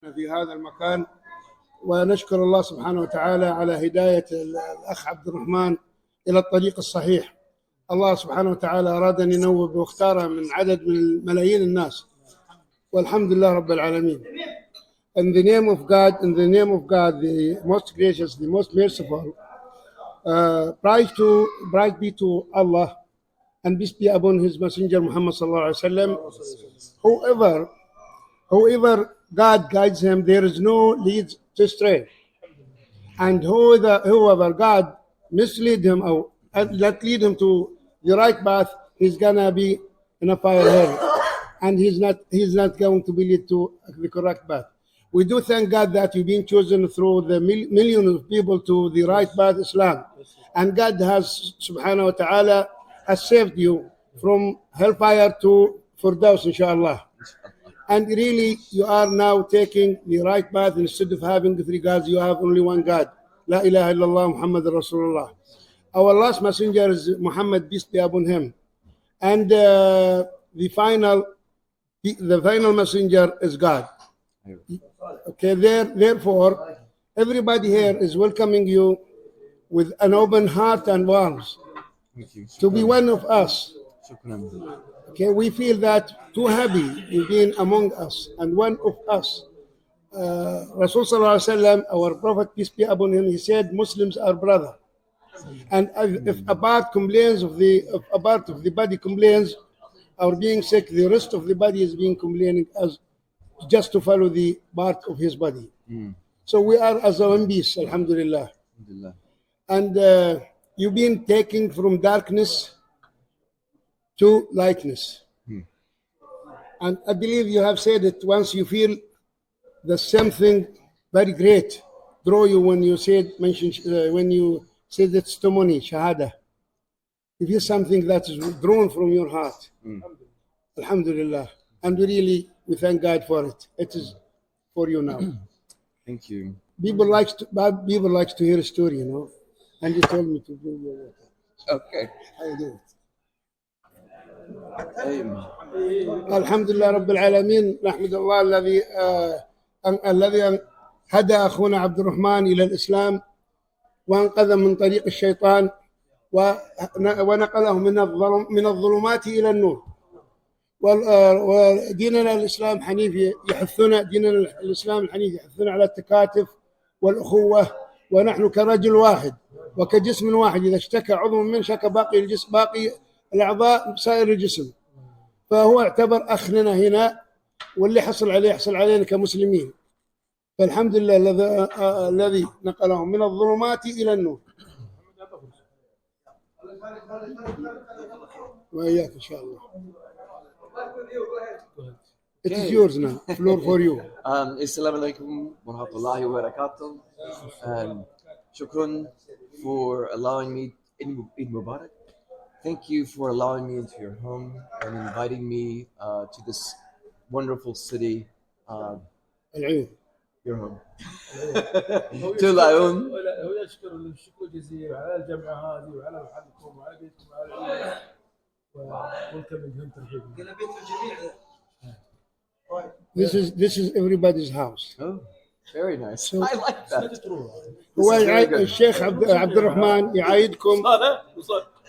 في هذا المكان، ونشكر الله سبحانه وتعالى على هداية الأخ عبد الرحمن إلى الطريق الصحيح. الله سبحانه وتعالى أراد أن ينوب واختاره من عدد من ملايين الناس، والحمد لله رب العالمين. In the name of God, the most gracious, the most merciful, praise be to Allah and peace be upon His Messenger Muhammad sallallahu alaihi wasallam. Whoever God guides him, there is no lead to stray. And whoever God mislead him or not lead him to the right path, he's gonna be in a fire hell, and he's not going to be led to the correct path. We do thank God that you've been chosen through the millions of people to the right path, Islam, and God has subhanahu wa ta'ala has saved you from hellfire to Firdaus, inshallah. And really, you are now taking the right path. Instead of having three gods, you have only one God. La ilaha illallah Muhammad Rasulullah. Our last messenger is Muhammad, peace be upon him. And the final messenger is God. Okay, therefore, everybody here is welcoming you with an open heart and arms to be one of us. Okay, we feel that too happy in being among us and one of us. Rasul sallallahu alaihi wasallam, our Prophet, peace be upon him, he said, Muslims are brother. And if a part of the body complains or being sick, the rest of the body is being complaining as just to follow the part of his body. So we are as one piece, alhamdulillah. And you've been taken from darkness to lightness. And I believe you have said it once, you feel there's something very great draw you when you said the testimony, Shahada. You feel something that is drawn from your heart. Alhamdulillah. And we thank God for it. It is for you now. Thank you. People likes to hear a story, you know. And you told me to bring your water. Okay. I do it. الحمد لله رب العالمين. نحمد الله الذي هدى أخونا عبد الرحمن إلى الإسلام وأنقذ من طريق الشيطان ونقله من الظلمات إلى النور. وديننا الإسلام حنيف يحثنا على التكاتف والأخوة، ونحن كرجل واحد وكجسم واحد، إذا اشتكى عضو من شكى باقي الجسم، باقي الأعضاء سائر الجسم. فهو اعتبر أخنا هنا، واللي حصل علينا كمسلمين. فالحمد لله الذي نقلهم من الظلمات إلى النور. وإياك إن شاء الله. It is yours now. Floor for you. Assalamu alaikum wa rahmatullahi wa barakatuh. Shukran for allowing me, Eid Mubarak. Thank you for allowing me into your home and inviting me to this wonderful city. Your home. To العيون. هو يشكر الشكر الجزيل على الجمعة هذه وعلى محلكم وعلى بيتكم وعلى العيلة وكل منهم ترحيب. This is everybody's house. Oh, very nice. I like that. هو الشيخ عبد الرحمن يعايدكم.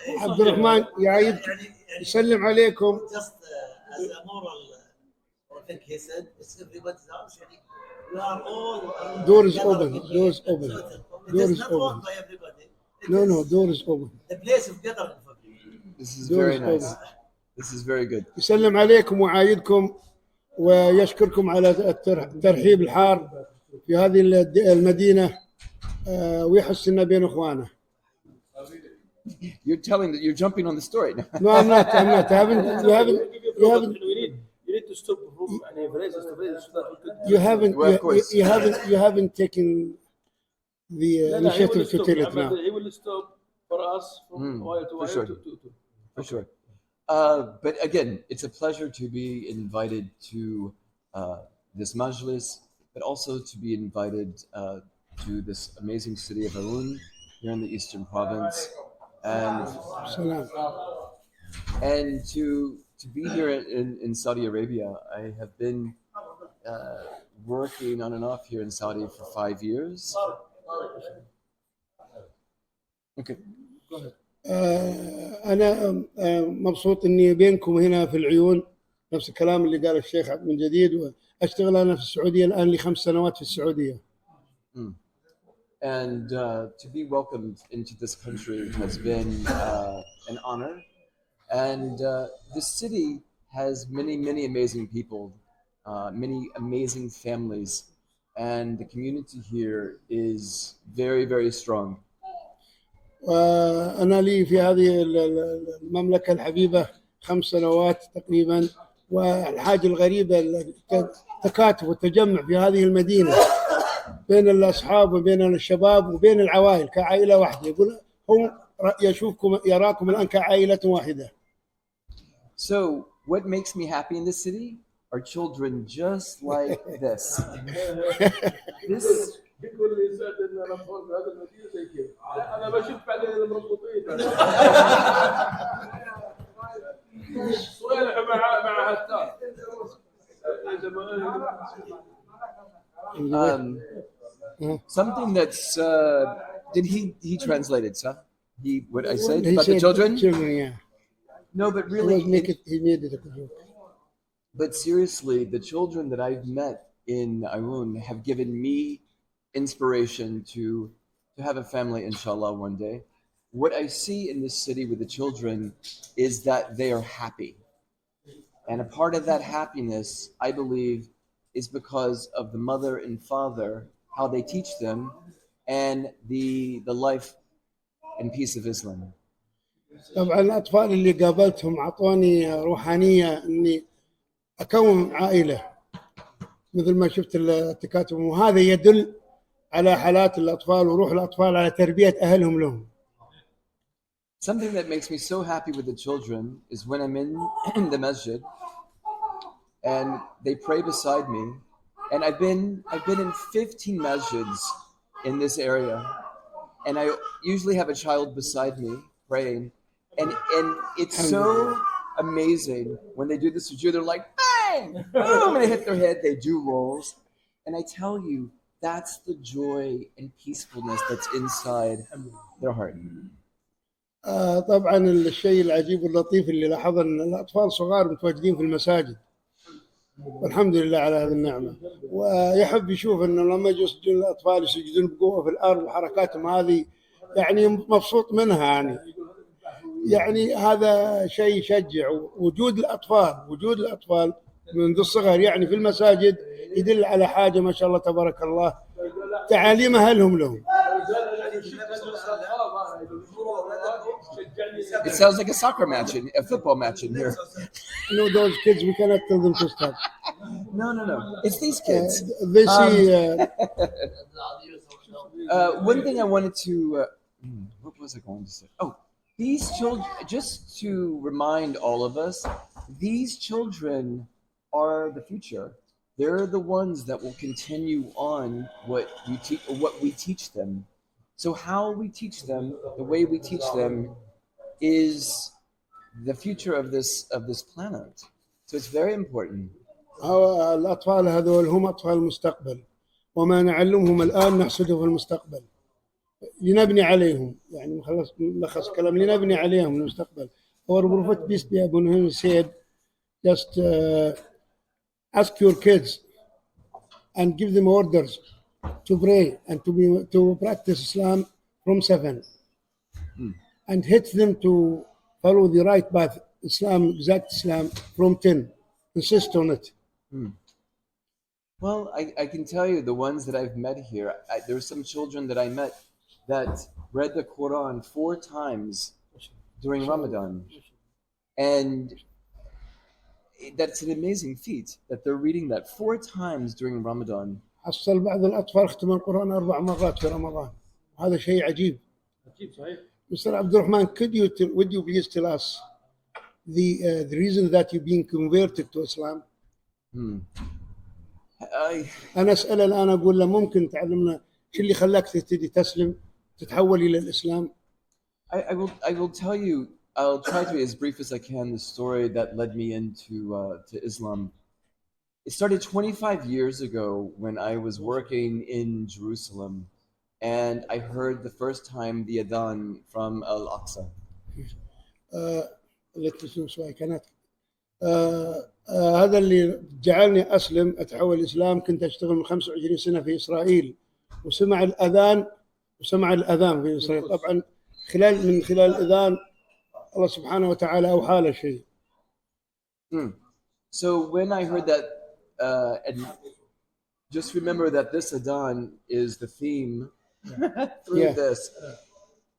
عبد الرحمن يعايدكم، يسلم عليكم. Just as a moral thing he said, it's everybody's house. We are all door is open. It is not owned by everybody. No, door is open. The place of gathering for people. This is very nice. This is very good. يسلم عليكم وعايدكم ويشكركم على الترحيب الحار في هذه المدينة، ويحس إنه بين إخوانه. You're telling that you're jumping on the story now. No, I'm not. You need to stop from phrases to phrases so that you haven't taken the initiative to tell it now. He will stop for us from while to while. For sure. But again, it's a pleasure to be invited to this majlis, but also to be invited to this amazing city of Arun here in the Eastern Province, and to be here in Saudi Arabia. I have been working on and off here in Saudi for 5 years. Okay. Go ahead. أنا مبسوط إني بينكم هنا في العيون، نفس الكلام اللي قال الشيخ من جديد. وأشتغل أنا في السعودية الآن لي 5 سنوات في السعودية. And to be welcomed into this country has been an honor. And this city has many amazing people, many amazing families, and the community here is very strong. وأنا لي في هذه المملكة الحبيبة 5 سنوات تقريبا. والحاجة الغريبة التكاتف والتجمع في هذه المدينة بين الأصحاب وبين الشباب وبين العوائل كعائلة واحدة. يقول هم يشوفكم يراكم الآن كعائلة واحدة. So what makes me happy in this city are children just like this. This بكل يسعد ان انا فوق هذا المدينه زي كذا. انا بشوف بعدين المربوطين. صالح مع هتاف. something that's did he translated, sir? What I said about the children? Yeah. No, but really, he made it a good joke. But seriously, the children that I've met in Ayun have given me inspiration to have a family, inshallah, one day. What I see in this city with the children is that they are happy. And a part of that happiness, I believe, is because of the mother and father, how they teach them, and the life and peace of Islam. طبعا الأطفال اللي قابلتهم أعطوني روحانية إني أكون عائلة مثل ما شفت التكاتف، وهذا يدل على حالات الأطفال وروح الأطفال على تربية أهلهم لهم. Something that makes me so happy with the children is when I'm in the masjid and they pray beside me, and I've been in 15 masjids in this area, and I usually have a child beside me praying, and it's so amazing when they do the sujood. They're like bang, boom, and they hit their head. They do rolls, and I tell you, that's the joy and peacefulness that's inside their heart. طبعا الشيء العجيب واللطيف اللي لاحظه ان الاطفال صغار متواجدين في المساجد، والحمد لله على هذه النعمه. ويحب يشوف انه لما يسجدون الاطفال يسجدون بقوه في الارض وحركاتهم هذه، يعني مبسوط منها. يعني هذا شيء يشجع. وجود الاطفال منذ الصغر يعني في المساجد يدل على حاجه ما شاء الله تبارك الله، تعاليم اهلهم لهم. It sounds like a soccer match, a football match in here. No, those kids, we cannot tell them to stop. No. It's these kids. They see. One thing I wanted to. What was I going to say? Oh, these children. Just to remind all of us, these children are the future. They're the ones that will continue on what we teach them. So how we teach them, the way we teach them, is the future of this planet. So it's very important. الأطفال هذول هم أطفال المستقبل، وما نعلمهم الآن نحصده في المستقبل. لنبني عليهم، يعني ملخص كلام، لنبني عليهم المستقبل. Our Prophet peace be upon him said, just ask your kids and give them orders to pray and to practice Islam from 7, and hit them to follow the right path, exact Islam, from 10. Insist on it. Well, I can tell you the ones that I've met here. There were some children that I met that read the Quran 4 times during Ramadan, and that's an amazing feat that they're reading that 4 times during Ramadan. حصل بعض الأطفال ختم القرآن 4 مرات في رمضان. هذا شيء عجيب. صحيح. Mr. Abdulrahman, would you please tell us the reason that you've been converted to Islam? أنا أسأل الآن أقول له ممكن تعلمنا شو اللي خلاك تسلم تتحول إلى الإسلام؟ I will tell you. I'll try to be as brief as I can. The story that led me into to Islam It started 25 years ago when I was working in Jerusalem, and I heard the first time the adhan from Al-Aqsa. هذا اللي جعلني أسلم أتحول الإسلام. كنت أشتغل من 25 سنة في إسرائيل، وسمع الأذان في إسرائيل. طبعا من خلال الأذان الله سبحانه وتعالى أوحى له شيء. So when I heard that, and just remember that this adhan is the theme through this.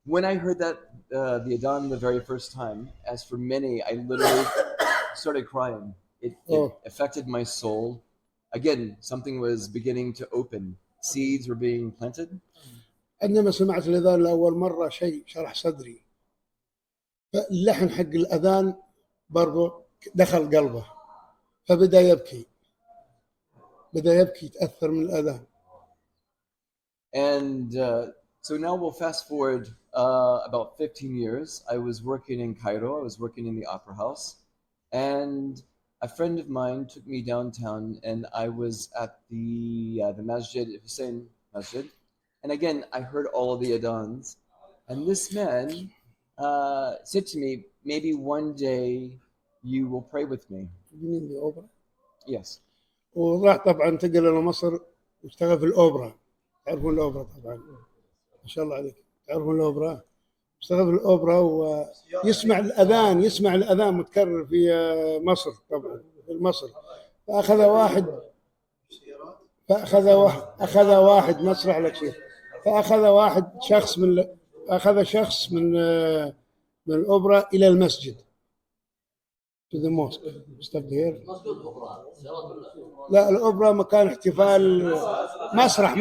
When I heard that the adhan the very first time, as for many, I literally started crying. It affected my soul. Again, something was beginning to open. Seeds were being planted. عندما سمعت الأذان لأول مرة شيء شرح صدري. فاللحن حق الأذان برضو دخل قلبه، فبدأ يبكي يتأثر من الأذان. And so now we'll fast forward about 15 years. I was working in Cairo. I was working in the Opera House. And a friend of mine took me downtown, and I was at the Masjid, Hussein Masjid. And again, I heard all of the adhans. And this man said to me, maybe one day you will pray with me. You mean the opera? Yes. وراح طبعا انتقل إلى مصر واشتغل في الأوبرا. تعرفون الأوبرا طبعا؟ ما شاء الله عليك. تعرفون الأوبرا؟ اشتغل في الأوبرا ويسمع الأذان متكرر في مصر طبعا في مصر. فأخذ واحد مسرح لك شيء. فأخذ شخص من الأوبرا إلى المسجد. To the mosque. Stop here. لا الأوبرا مكان احتفال، مسرح.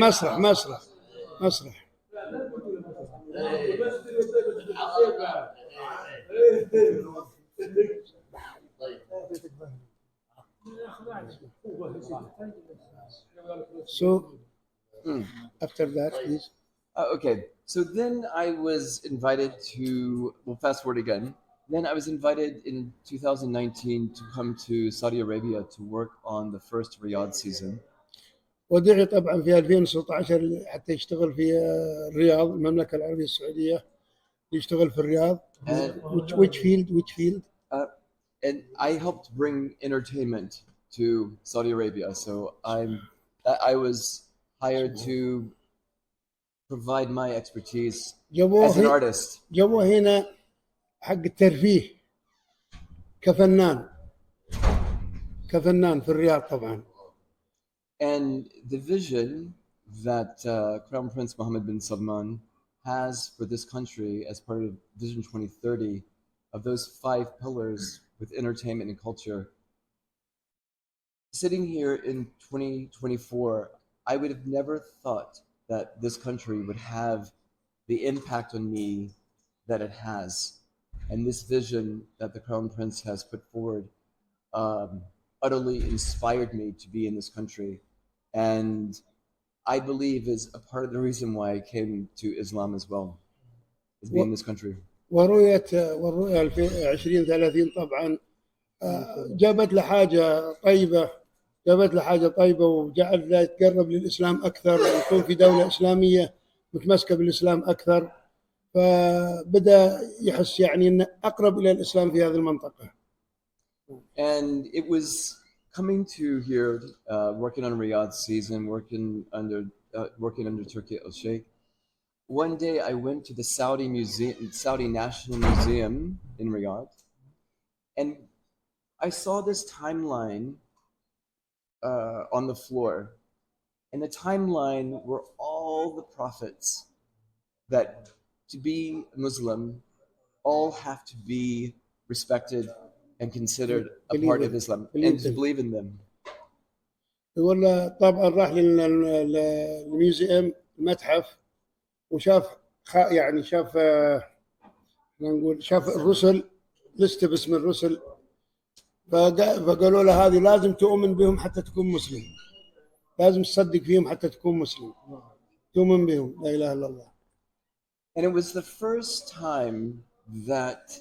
So after that, please. Okay, so then I was invited to, we'll fast forward again. Then I was invited in 2019 to come to Saudi Arabia to work on the first Riyadh season. ودعي طبعا في 2016 حتى يشتغل في الرياض، المملكة العربية السعودية، يشتغل في الرياض. Which field? And I helped bring entertainment to Saudi Arabia. So I was hired to provide my expertise as an artist. جابوه هنا حق الترفيه كفنان في الرياض طبعا. And the vision that Crown Prince Mohammed bin Salman has for this country as part of Vision 2030, of those 5 pillars with entertainment and culture, sitting here in 2024, I would have never thought that this country would have the impact on me that it has. And this vision that the Crown Prince has put forward utterly inspired me to be in this country. And I believe is a part of the reason why I came to Islam as well, is being in this country. والرؤية 2030 طبعا جابت له حاجة طيبة وجعل له يتقرب للإسلام أكثر ويكون في دولة إسلامية متمسكة بالإسلام أكثر، فبدأ يحس يعني إنه أقرب إلى الإسلام في هذه المنطقة. And it was coming to here, working on Riyadh season, working under Turkey al-Sheikh. One day I went to the Saudi National Museum in Riyadh, and I saw this timeline on the floor. And the timeline were all the prophets that to be Muslim all have to be respected and considered a part of Islam and to believe in them. ولا طبعا راح للميوزيوم المتحف وشاف شاف الرسل لسته باسم الرسل، فقالوا له هذه لازم تؤمن بهم حتى تكون مسلم، لازم تصدق فيهم حتى تكون مسلم، تؤمن بهم، لا إله إلا الله. And it was the first time that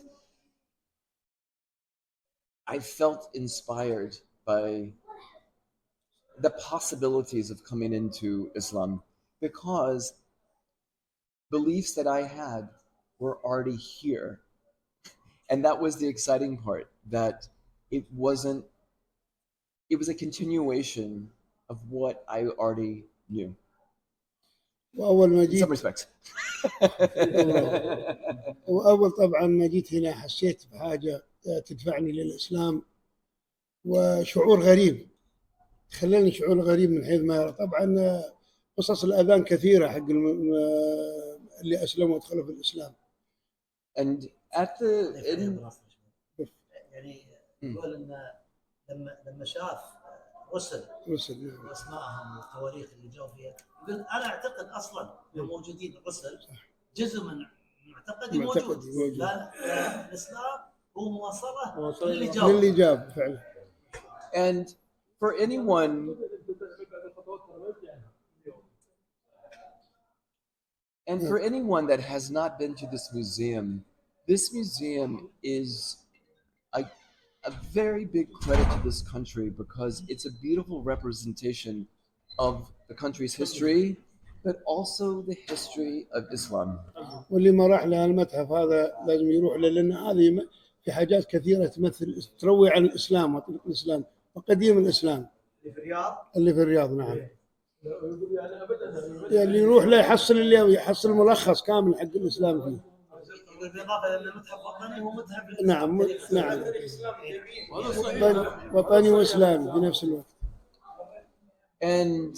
I felt inspired by the possibilities of coming into Islam, because beliefs that I had were already here. And that was the exciting part, that it was a continuation of what I already knew. وأول ما In جيت some respects. وأول طبعا ما جيت هنا حسيت بحاجة تدفعني للإسلام، وشعور غريب خلاني شعور غريب من حيث ما يرى. طبعا قصص الأذان كثيرة حق اللي أسلموا ودخلوا في الإسلام. And at the end, يعني يقول إن لما شاف رسل واسمائهم والتواريخ اللي جاوا فيها، يقول انا اعتقد اصلا موجودين الرسل جزء من معتقدي موجود. لا الاسلام هو مواصله للي جاب فعلا. And for anyone that has not been to this museum is a very big credit to this country, because it's a beautiful representation of the country's history, but also the history of Islam. واللي ما راح لهالمتحف هذا لازم يروح له، لأن هذه في حاجات كثيرة تروي عن الإسلام وطريق الإسلام وقديم الإسلام. اللي في الرياض نعم. اللي يروح له يحصل ملخص كامل حق الإسلام فيه. بالإضافة إلى المتحف وطني ومتحف نعم وطني وإسلامي في نفس الوقت. And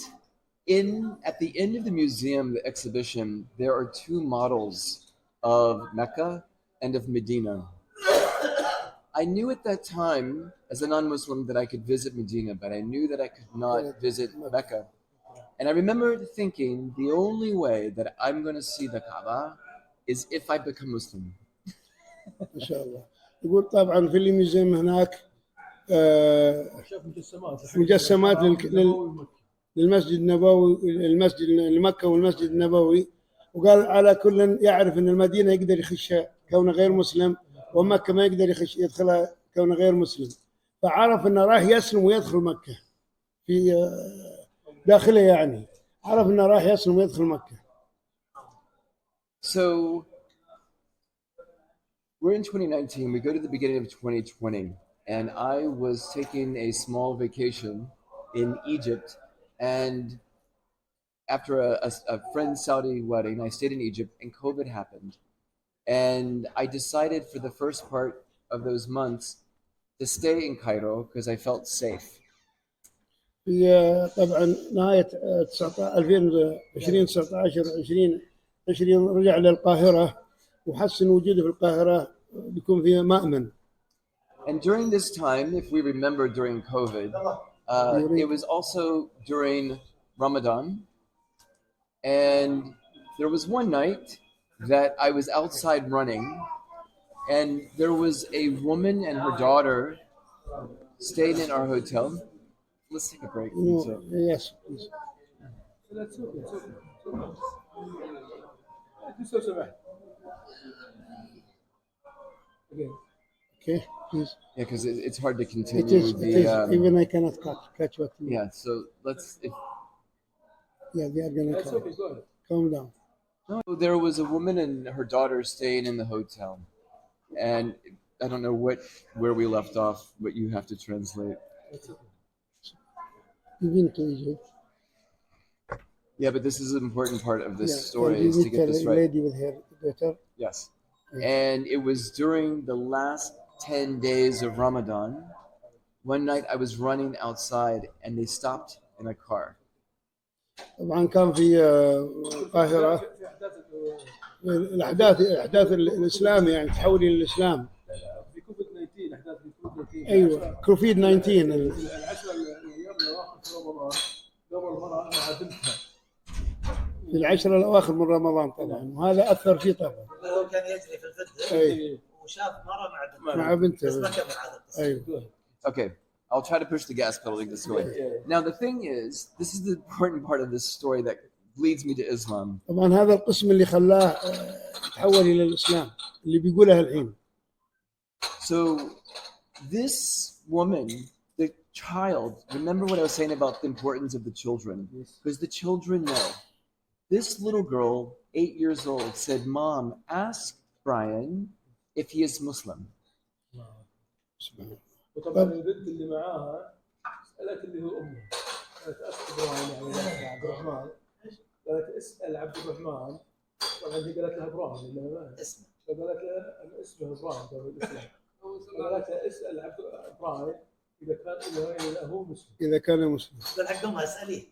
at the end of the museum, the exhibition, there are two models of Mecca and of Medina. I knew at that time, as a non-Muslim, that I could visit Medina, but I knew that I could not visit Mecca. And I remember thinking, the only way that I'm going to see the Kaaba is if I become Muslim. ما شاء الله. يقول طبعا في الميوزيوم هناك مجسمات للمسجد النبوي، المسجد المكة والمسجد النبوي، وقال على كل يعرف ان المدينة يقدر يخش كونه غير مسلم، ومكة ما يقدر يدخلها كونه غير مسلم، فعرف انه راح يسلم ويدخل مكة في داخله، يعني عرف انه راح يسلم ويدخل مكة. So we're in 2019, we go to the beginning of 2020, and I was taking a small vacation in Egypt, and after a friend's Saudi wedding, I stayed in Egypt, and COVID happened. And I decided for the first part of those months to stay in Cairo because I felt safe. طبعا نهاية 2019 رجع للقاهرة وحسن وجوده في القاهرة بيكون فيها مأمن. And during this time, if we remember during COVID, it was also during Ramadan. And there was one night that I was outside running, and there was a woman and her daughter staying in our hotel. Let's take a break. Yes, please. Okay, please. Yeah, because it's hard to continue. It is, even I cannot catch what you. Yeah, so let's. Yeah, they are gonna calm down. No, there was a woman and her daughter staying in the hotel, and I don't know where we left off, but you have to translate. You've been to Egypt. Yeah, but this is an important part of this story, is to get this right. Lady with her daughter. Yes. And it was during the last 10 days of Ramadan. One night I was running outside and they stopped in a car. طبعا كان في القاهرة الأحداث الإسلام، يعني تحول إلى الإسلام. في كوفيد 19 أحداث في كوفيد 19. أيوة كوفيد 19. العشرة الأيام الأواخر في رمضان قبل مرة أنا عدمتها. في العشرة الأواخر من رمضان طبعا، وهذا أثر فيه طبعا. هو كان يجري في الفدة وشاف مرة مع بنته. بس ما كمل عدد. أيوة. Okay, I'll try to push the gas pedal this way. Now the thing is, this is the important part of this story that leads me to Islam. طبعا هذا القسم اللي خلاه يتحول إلى الإسلام اللي بيقولها الحين. So this woman, the child, remember what I was saying about the importance of the children, because the children know. This little girl, 8 years old, said, "Mom, ask Brian if he is Muslim." وطبعا البنت اللي معاها سالت اللي هو امه، قالت اسال ابراهيم يعني عبد الرحمن، قالت اسال عبد الرحمن، طبعا هي قالت لها ابراهيم اللي اسمه، فقالت لها اسمه ابراهيم قبل الاسلام، قالت لها اسال عبد ابراهيم اذا هو مسلم. اذا كان مسلم. قال حق امها اساليه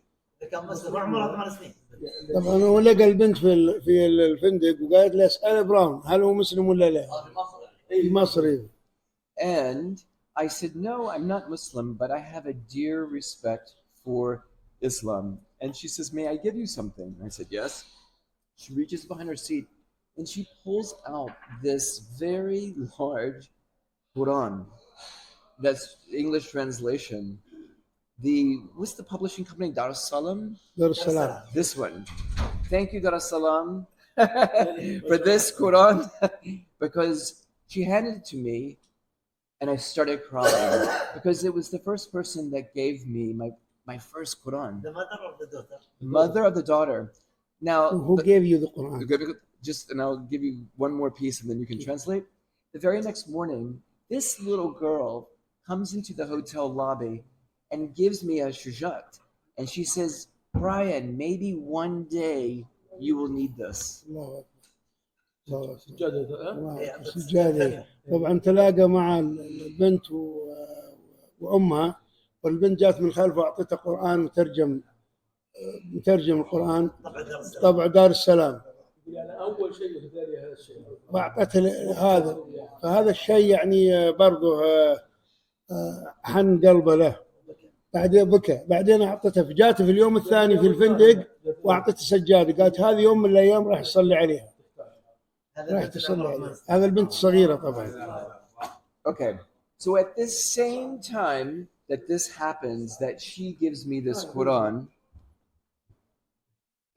اذا كان مسلم، عمره 8 سنين. طبعا هو لقى البنت في الفندق وقالت له اسال ابراهيم هل هو مسلم ولا لا؟ في مصر. And I said, "No, I'm not Muslim, but I have a dear respect for Islam." And she says, "May I give you something?" I said, "Yes." She reaches behind her seat and she pulls out this very large Quran. That's English translation. What's the publishing company? Dar es Salaam? Dar es Salaam. This one. Thank you, Dar es Salaam, for this Quran, because she handed it to me and I started crying because it was the first person that gave me my first Quran. The mother of the daughter. Mother of the daughter. Now, who gave you the Quran? And I'll give you one more piece and then you can translate. The very next morning, this little girl comes into the hotel lobby and gives me a shujat. And she says, "Brian, maybe one day you will need this." سجادة. طبعا تلاقى مع البنت وامها، والبنت جات من خلفه واعطتها قران مترجم القران طبع دار السلام. يعني اول شيء في ذلك هذا الشيء واعطته هذا، فهذا الشيء يعني برضه حن قلبه له. بعدين بكى، بعدين اعطته، جاته في اليوم الثاني في الفندق واعطته سجاده، قالت هذه يوم من الايام راح تصلي عليها. راح تصلي عليها. هذا البنت الصغيره طبعا. Okay, so at this same time that this happens, that she gives me this Quran,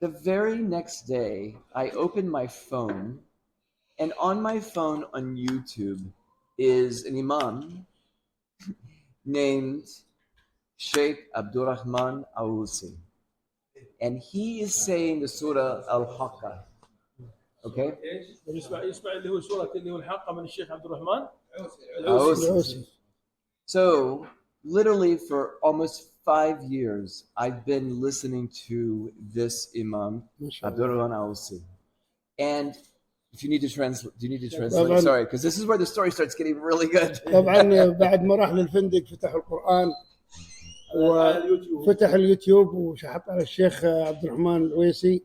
the very next day I open my phone, and on my phone on YouTube is an Imam named Sheikh Abdulrahman Awusi, and he is saying the Surah Al-Haqqa. Okay? يسمع اللي هو سورة اللي هو الحقة من الشيخ عبد الرحمن Awusi. So, literally for almost 5 years, I've been listening to this Imam, Abdulrahman Awusi. And if you need to translate, do you need to translate? Sorry, because this is where the story starts getting really good. طبعا بعد ما راح للفندق فتح القرآن وفتح اليوتيوب وحط على الشيخ عبد الرحمن العويسي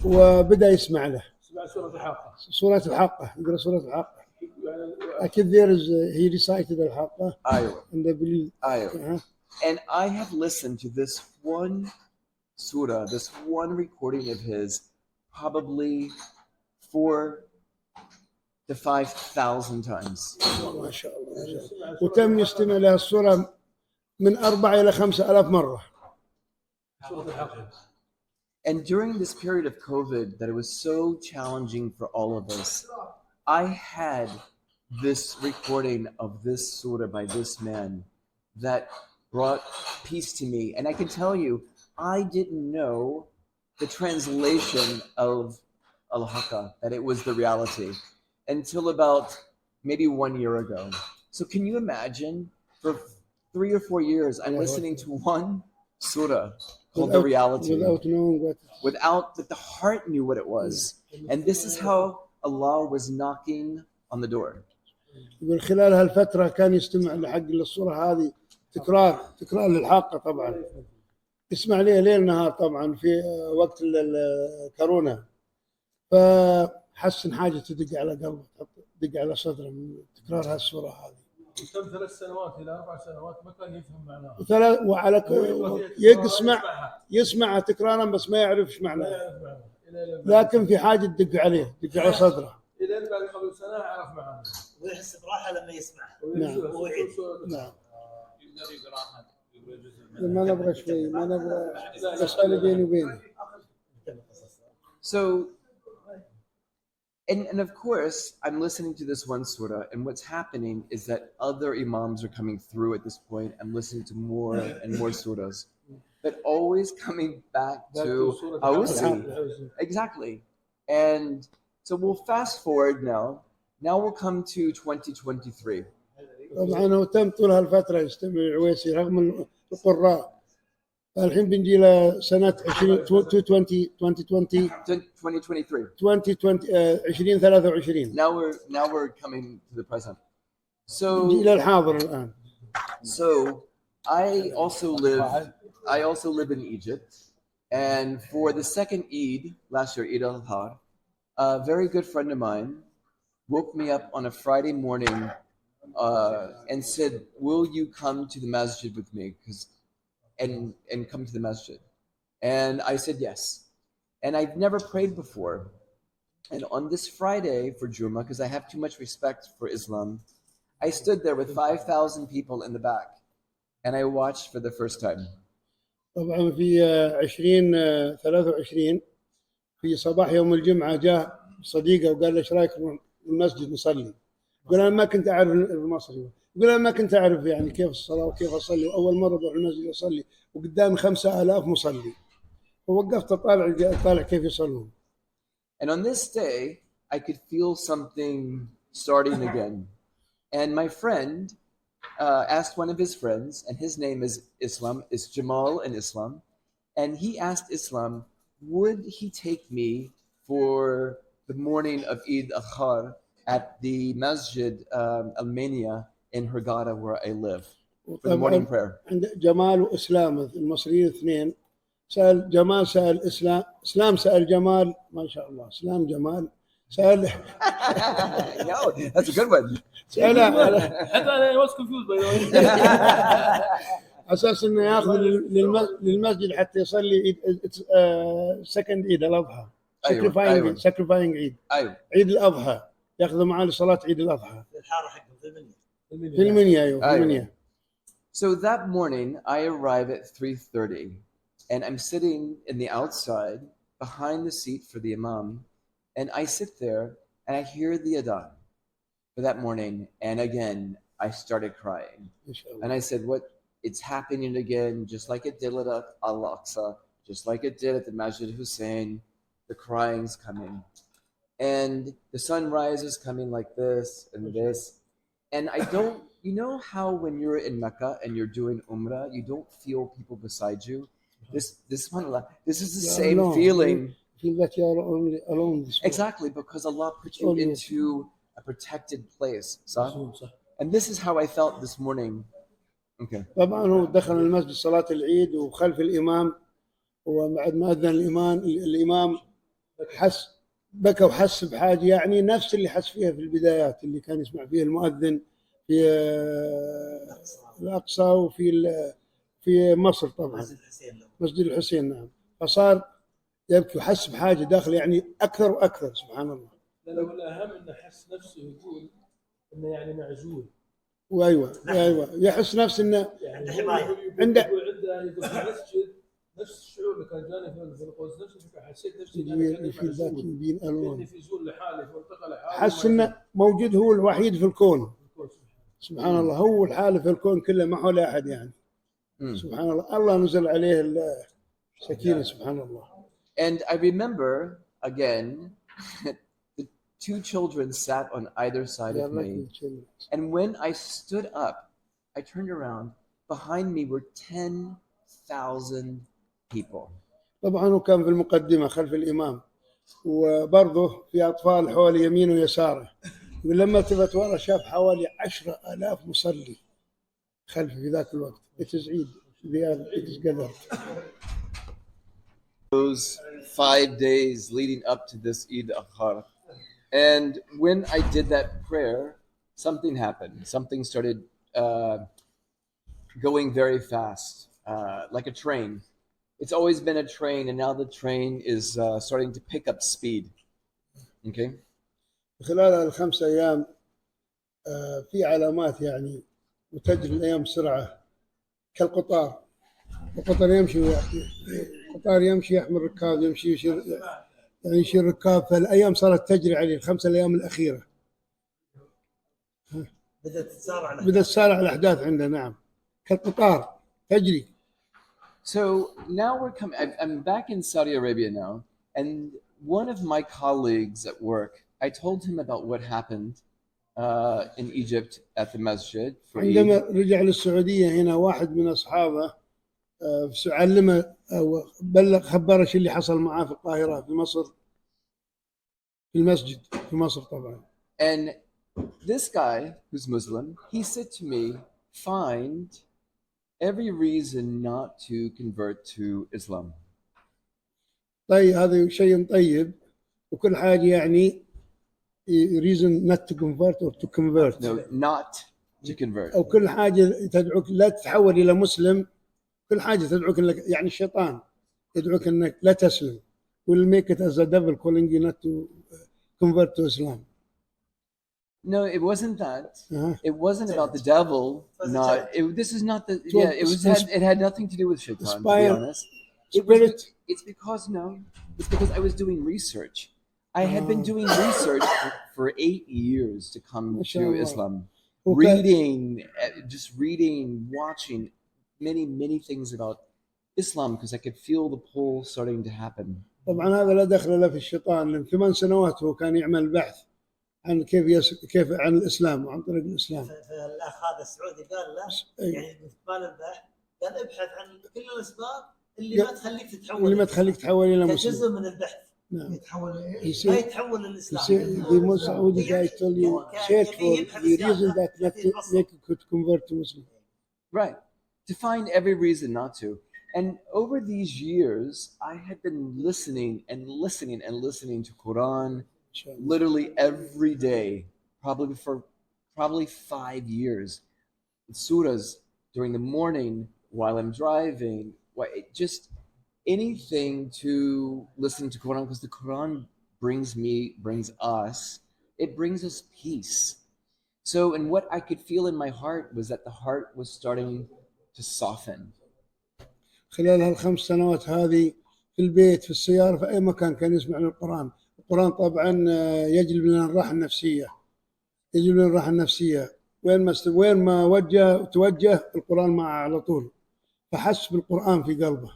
وبدأ يسمع له. سورة الحقة، يقرأ سورة الحقة. أكيد he recited الحقة. أيوة. And I believe. أيوة. And I have listened to this one surah, this one recording of his, probably 4,000 to 5,000 times. ما شاء الله. وتم يستمع لها السورة من 4,000 إلى 5,000 مرة. And during this period of COVID, that it was so challenging for all of us, I had this recording of this surah by this man that brought peace to me. And I can tell you, I didn't know the translation of Al-Haqqa, that it was the reality, until about maybe 1 year ago. So can you imagine, for 3 or 4 years, I'm listening to one surah called the reality, without that the heart knew what it was. And this is how Allah was knocking on the door. يقول خلال هالفترة كان يستمع لحق الصورة هذه تكرار للحقة طبعا. يسمع ليه ليل نهار طبعا في وقت الكورونا. فحس حاجة تدق على قلبه، تدق على صدره من تكرار هالصورة هذه. كم 3 سنوات إلى 4 سنوات ما كان يفهم معناها. وعلى يسمع تكرارا بس ما يعرف ايش معناه. لكن في حاجة تدق عليه، تدق على صدره. إلى بعد قبل سنة عرف معناه. ويحس براحة لما يسمع. نعم. نعم. ما نبغى شوي، ما نبغى مسألة بيني وبينه. So And of course, I'm listening to this one surah, and what's happening is that other imams are coming through at this point. I'm listening to more and more surahs, but always coming back to Ausi. Exactly. And so we'll fast forward now. Now we'll come to 2023. طبعا هو تم طول هالفترة يستمر العويسي رغم القراء. الحين بنجي لسنة 2023. 2023. Now we're coming to the present. So إلى الحاضر الآن. So I also live in Egypt, and for the second Eid last year, Eid al-Adha, a very good friend of mine woke me up on a Friday morning and said, "Will you come to the masjid with me?" And come to the masjid. And I said yes. And I've never prayed before. And on this Friday for Jummah, because I have too much respect for Islam, I stood there with 5,000 people in the back, and I watched for the first time. طبعا في 2023 في صباح يوم الجمعة جاء صديقه وقال له ايش رايك المسجد نصلي؟ يقول انا ما كنت اعرف المصري، يقول انا ما كنت اعرف يعني كيف الصلاه وكيف اصلي، واول مره بروح المسجد اصلي وقدامي 5000 مصلي، ووقفت اطالع كيف يصلون. And on this day I could feel something starting again. And my friend asked one of his friends, and his name is Jamal in Islam, and he asked Islam, would he take me for the morning of Eid al-Adha at the Masjid Al-Mania in Hurghada where I live for the morning prayer. عند جمال وإسلام المصريين اثنين، سأل جمال سأل إسلام سأل جمال، ما شاء الله إسلام جمال سأل That's a good one. سأل I was confused by the way. أساس إنه يأخذ للمسجد حتى يصلي second عيد الأضحى. sacrificing عيد. عيد الأضحى يأخذ معاه لصلاة عيد الأضحى. الحارة حقه في المنيا أيوة في المنيا. So that morning I arrive at 3:30 and I'm sitting in the outside behind the seat for the Imam, and I sit there and I hear the adhan for that morning, and again I started crying. And I said, what? It's happening again, just like it did at Al-Aqsa, just like it did at the Masjid Hussein. The crying's coming. And the sunrise is coming like this and this. And I don't, you know how when you're in Mecca and you're doing Umrah, you don't feel people beside you? This is the same feeling. Feel that you're alone. Exactly, because Allah put you into a protected place. And this is how I felt this morning. Okay. طبعا هو دخل المسجد صلاة العيد وخلف الإمام، وبعد ما أذن الإمام حس بكى وحس بحاجة، يعني نفس اللي حس فيها في البدايات اللي كان يسمع فيها المؤذن في الأقصى وفي مصر طبعا مسجد الحسين نعم، فصار يبكي وحس بحاجة داخل يعني أكثر وأكثر سبحان الله. لا والأهم إنه حس نفسه يقول إنه يعني معزول. وايوه يحس نفسه انه يعني عنده مسجد نفس الشعور اللي كان جاني في القوس، نفس الفكره، حسيت نفسي اني في زول لحالي، في منطقه لحالي، حس انه موجود هو الوحيد في الكون سبحان الله، هو الحاله في الكون كله ما حول احد يعني سبحان الله. الله نزل عليه السكينه سبحان الله. And I remember again two children sat on either side of me. And when I stood up, I turned around. Behind me were 10,000 people. طبعا هو كان في المقدمة خلف الإمام، وبرضه في أطفال حول يمينه ويساره. ولما التفت ورا شاف حوالي 10,000 مصلي خلفه في ذاك الوقت. عيد قدر. Those 5 days leading up to this Eid al-Adha. And when I did that prayer, something happened. Something started going very fast, like a train. It's always been a train, and now the train is starting to pick up speed. Okay? خلال ال5 أيام في علامات يعني وتجري الأيام بسرعة كالقطار. القطار يمشي يحمل ركاب، يمشي يعني يشيل ركاب، فالأيام صارت تجري عليه ال5 أيام الأخيرة. بدأت تسارع الأحداث عنده، نعم، كالقطار تجري. So now we're coming. I'm back in Saudi Arabia now, and one of my colleagues at work, I told him about what happened in Egypt at the masjid for عندما Eid. رجع للسعودية هنا واحد من أصحابه علمه أو بلغ خبره شو اللي حصل معاه في القاهرة في مصر، في المسجد في مصر طبعا. And this guy who's Muslim, he said to me, find every reason not to convert to Islam. طيب هذا شيء طيب، وكل حاجة يعني reason not to convert or to convert. No, not to convert. أو كل حاجة تدعوك لا تتحول إلى مسلم، كل حاجة تدعوك إنك يعني الشيطان يدعوك إنك لا تسلم. will make it as a devil calling you not to convert to Islam. No, it wasn't that. It wasn't about the devil. This is not the. It had nothing to do with shaitan, to be honest. It's because I was doing research. I had been doing research for 8 years to come to Islam. Reading, watching many things about Islam because I could feel the pull starting to happen. طبعا هذا لا دخل له في الشيطان، لأن 8 سنوات هو كان يعمل بحث عن كيف عن الإسلام وعن طريق الإسلام. فالأخ هذا السعودي قال له يعني باستقبال البحث قال ابحث عن كل الأسباب اللي ما تخليك تحول إلى مسلم. كجزء من البحث. نعم. ما يتحول للإسلام. The most Saudi guy told you search for the reason that make you could convert to Muslim. Right. To find every reason not to. And over these years, I had been listening to Quran literally every day, probably 5 years. Surahs during the morning while I'm driving, just anything to listen to Quran, because the Quran brings us peace. So, and what I could feel in my heart was that the heart was starting to soften. خلال ال5 سنوات هذه في البيت في السيارة في أي مكان كان يسمع القرآن. القرآن طبعا يجلب لنا الراحة النفسية، وين ما توجه القرآن معه على طول، فحس بالقرآن في قلبه.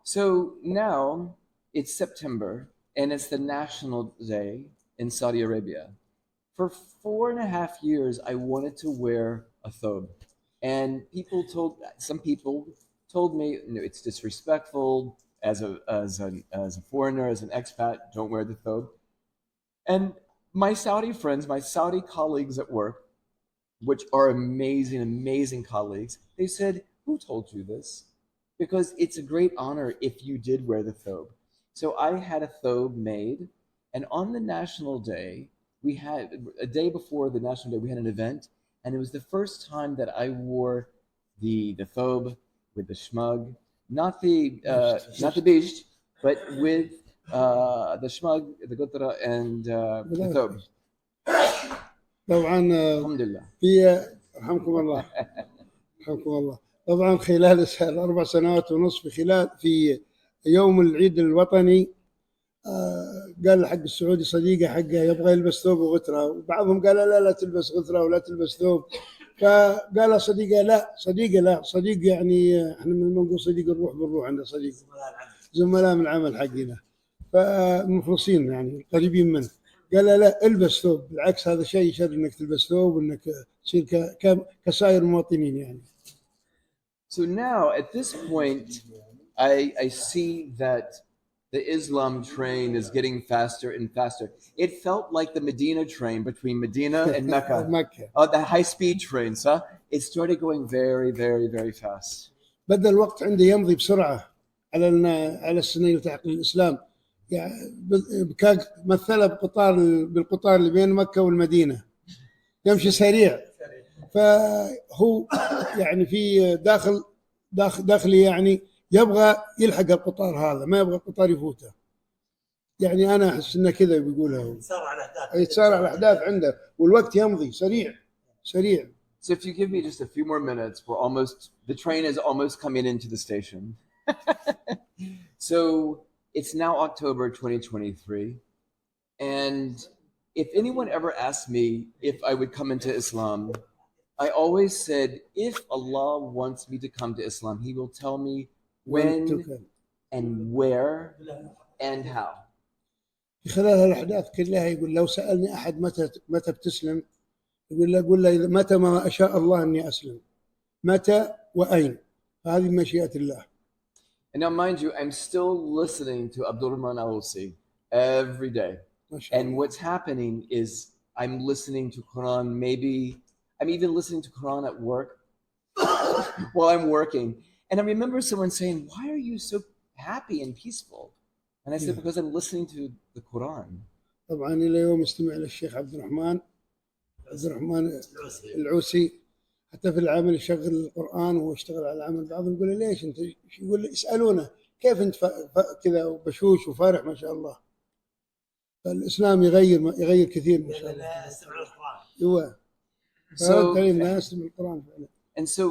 So now it's September and it's the National Day in Saudi Arabia. For 4.5 years, I wanted to wear a thobe, and some people told me, it's disrespectful as a foreigner, as an expat, don't wear the thobe. And my Saudi friends, my Saudi colleagues at work, which are amazing colleagues, they said, who told you this? Because it's a great honor if you did wear the thobe. So I had a thobe made, and on the National Day, a day before the National Day, we had an event, and it was the first time that I wore the thobe with the shmug, not the bisht, but with the shmug, the gutra, and the thobe. طبعا الحمد لله. رحمكم الله. طبعا خلال 4 سنوات ونصف في يوم العيد الوطني قال حق السعودي صديقه حقه يبغى يلبس ثوب وغتره، وبعضهم قال لا تلبس غتره ولا تلبس ثوب، فقال صديقه لا صديق يعني احنا من نقول صديق الروح بالروح، عنده صديق زملاء من العمل حقنا فمخلصين يعني قريبين منه، قال لا البس ثوب، بالعكس هذا شيء يشرف انك تلبس ثوب وانك تصير كسائر المواطنين يعني. So now at this point I see that the Islam train is getting faster and faster. It felt like the Medina train between Medina and Mecca. The high-speed train, so it started going very fast. بدأ الوقت عندي يمضي بسرعة على السنين لتحقيق الإسلام. يعني مثلها بالقطار اللي بين مكة والمدينة يمشي سريع، فهو يعني في داخلي يعني يبغى يلحق القطار هذا، ما يبغى القطار يفوته. يعني أنا أحس إنه كذا بيقولها، يتسارع الأحداث عنده والوقت يمضي سريع. So if you give me just a few more minutes, the train is almost coming into the station. So it's now October 2023, and if anyone ever asked me if I would come into Islam, I always said, if Allah wants me to come to Islam, He will tell me when and where and how. في خلال الأحداث كلها يقول لو سألني أحد متى بتسلم، يقول له إذا متى ما أشاء الله أني أسلم، متى وأين، هذه مشيئة الله. And now, mind you, I'm still listening to Abdulrahman every day. And what's happening is I'm listening to Quran, maybe I'm even listening to Quran at work while I'm working. And I remember someone saying, why are you so happy and peaceful? And I said, because I'm listening to the Quran. طبعا إلى يوم استمع للشيخ عبدالرحمن العوسي، حتى في العمل يشغل القرآن وهو يشتغل على العمل. بعضهم يقول لي ليش أنت، يقول لي يسألونه كيف أنت كذا وبشوش وفارح ما شاء الله. فالإسلام يغير كثير ما شاء الله. استمع للقرآن. ايوه. And so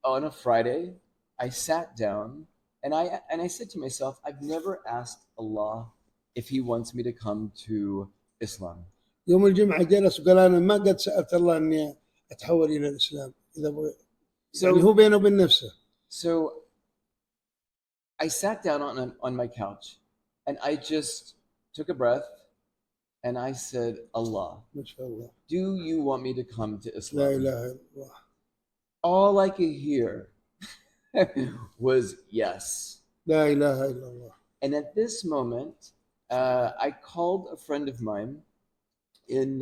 on a Friday, I sat down and I said to myself, I've never asked Allah if He wants me to come to Islam. يوم الجمعة جلس وقال أنا ما قد سألت الله إني أتحول إلى الإسلام إذا بغيت. يعني هو بينه وبين نفسه. So I sat down on my couch and I just took a breath and I said, Allah, do you want me to come to Islam? لا إله إلا الله. All I could hear was yes. لا إله إلا الله. And at this moment, I called a friend of mine in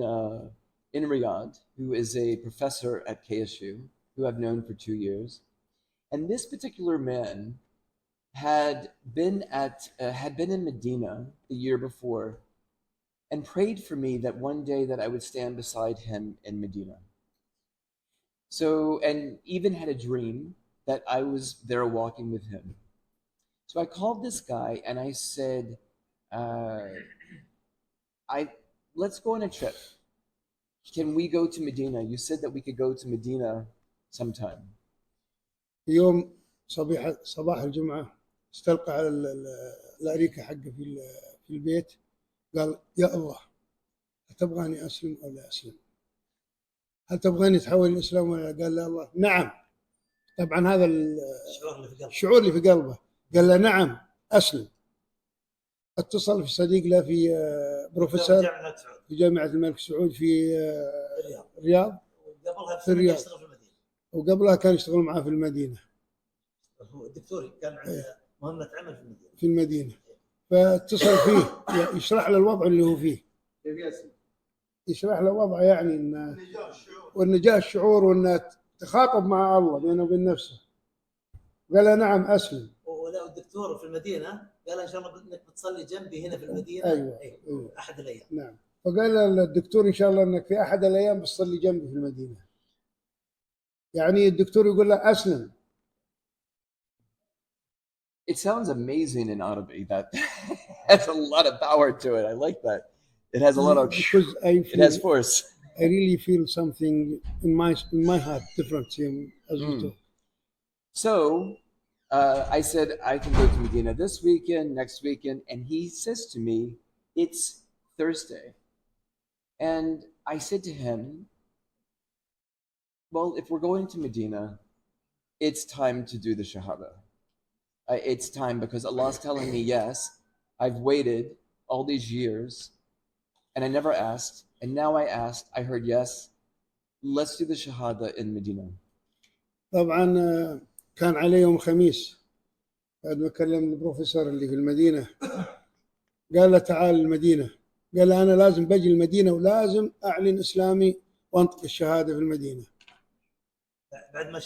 Riyadh, who is a professor at KSU, who I've known for 2 years. And this particular man had been in Medina the year before and prayed for me that one day that I would stand beside him in Medina. So, and even had a dream that I was there walking with him. So I called this guy and I said, let's go on a trip. Can we go to Medina? You said that we could go to Medina sometime. يوم صباح الجمعة استلقى على الأريكة حقه في البيت، قال يا الله أتبغاني أسلم أو لا أسلم؟ هل تبغاني أتحول الإسلام ولا؟ قال لا الله نعم. طبعا هذا الشعور اللي في قلبه. قال له نعم أسلم. اتصل في صديق له في بروفيسور في جامعة الملك سعود في الرياض، في الرياض، وقبلها كان يشتغل معاه في المدينة. هو الدكتور كان عنده مهمة عمل في المدينة. فاتصل فيه يشرح له الوضع اللي هو فيه، يشرح له وضعه، يعني إنه والنجاة الشعور وإنه تخاطب مع الله بينه وبين نفسه. قال له نعم أسلم. ولو الدكتور في المدينة قال إن شاء الله إنك بتصلي جنبي هنا في المدينة. أيوة. أحد الأيام. نعم. فقال الدكتور إن شاء الله إنك في أحد الأيام بتصلي جنبي في المدينة. يعني الدكتور يقول له أسلم. It sounds amazing in Arabic. That has a lot of power to it. I like that. It has a lot of. Because it has force. I really feel something in my heart different as you talk. So I said I can go to Medina this weekend, next weekend, and he says to me, "It's Thursday," and I said to him, "Well, if we're going to Medina, it's time to do the Shahada. It's time because Allah's telling me yes. I've waited all these years, and I never asked, and now I asked. I heard yes. Let's do the Shahada in Medina." طبعا كان عليه يوم خميس بعد ما كلم البروفيسور اللي في المدينة، قال له تعال المدينة. قال له أنا لازم بجي المدينة ولازم أعلن إسلامي وأنطق الشهادة في المدينة. بعد ما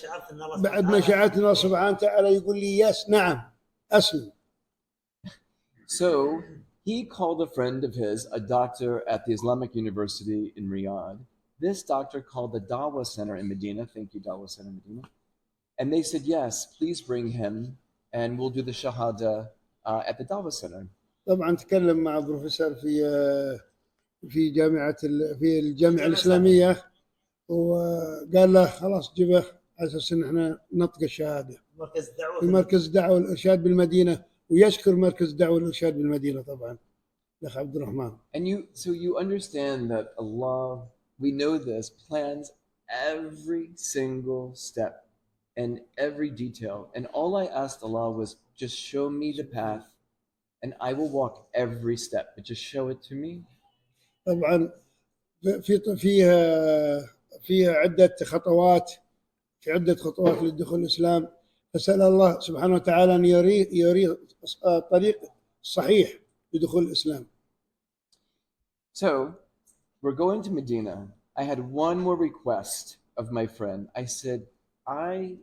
شعرت ان الله سبحانه وتعالى يقول لي يس نعم أسلم. So he called a friend of his, a doctor at the Islamic University in Riyadh. This doctor called the Dawah Center in Medina. Thank you, Dawah Center in Medina. And they said, yes, please bring him and we'll do the Shahada at the Dawah Center. طبعا تكلم مع بروفيسور في الجامعة الإسلامية، وقال له خلاص جبه على اساس ان احنا نطق الشهاده في مركز الدعوه والارشاد بالمدينه، ويشكر مركز الدعوة والإرشاد بالمدينة طبعا الأخ عبد الرحمن. And you understand that Allah, we know this, plans every single step and every detail. And all I asked Allah was just show me the path and I will walk every step, but just show it to me. طبعا فيها عدة خطوات، في عدة خطوات للدخول الإسلام، فسأل الله سبحانه وتعالى أن يريه الطريق الصحيح لدخول الإسلام. So we're going to Medina. I had one more request of my friend. I said,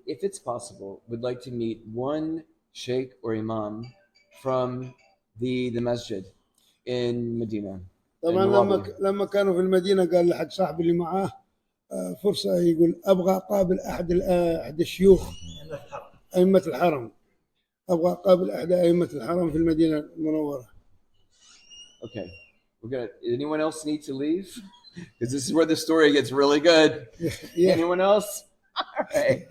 if it's possible, would like to meet one sheikh or imam from the masjid in Medina. طبعا لما كانوا في المدينة قال لحق صاحبي اللي معاه فرصة، يقول أبغى أقابل أحد الشيوخ أئمة الحرم، أبغى أقابل أحد أئمة الحرم في المدينة المنورة. Okay, anyone else need to leave? Because this is where the story gets really good. Yeah. Anyone else? All right.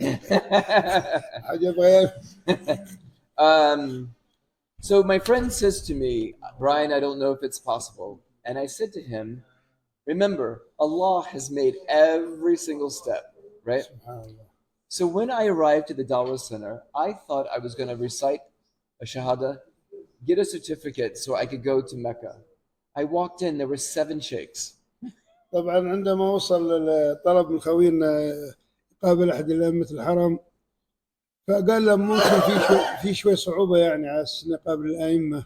So my friend says to me, Brian, I don't know if it's possible. And I said to him, remember, Allah has made every single step, right? So when I arrived at the Dawah Center, I thought I was going to recite a Shahada, get a certificate so I could go to Mecca. I walked in, there were 7 sheikhs. طبعا عندما وصل الطلب من خوينا يقابل أحد أئمة الحرم، فقال له ممكن في شوي صعوبة يعني على نقابل الأئمة،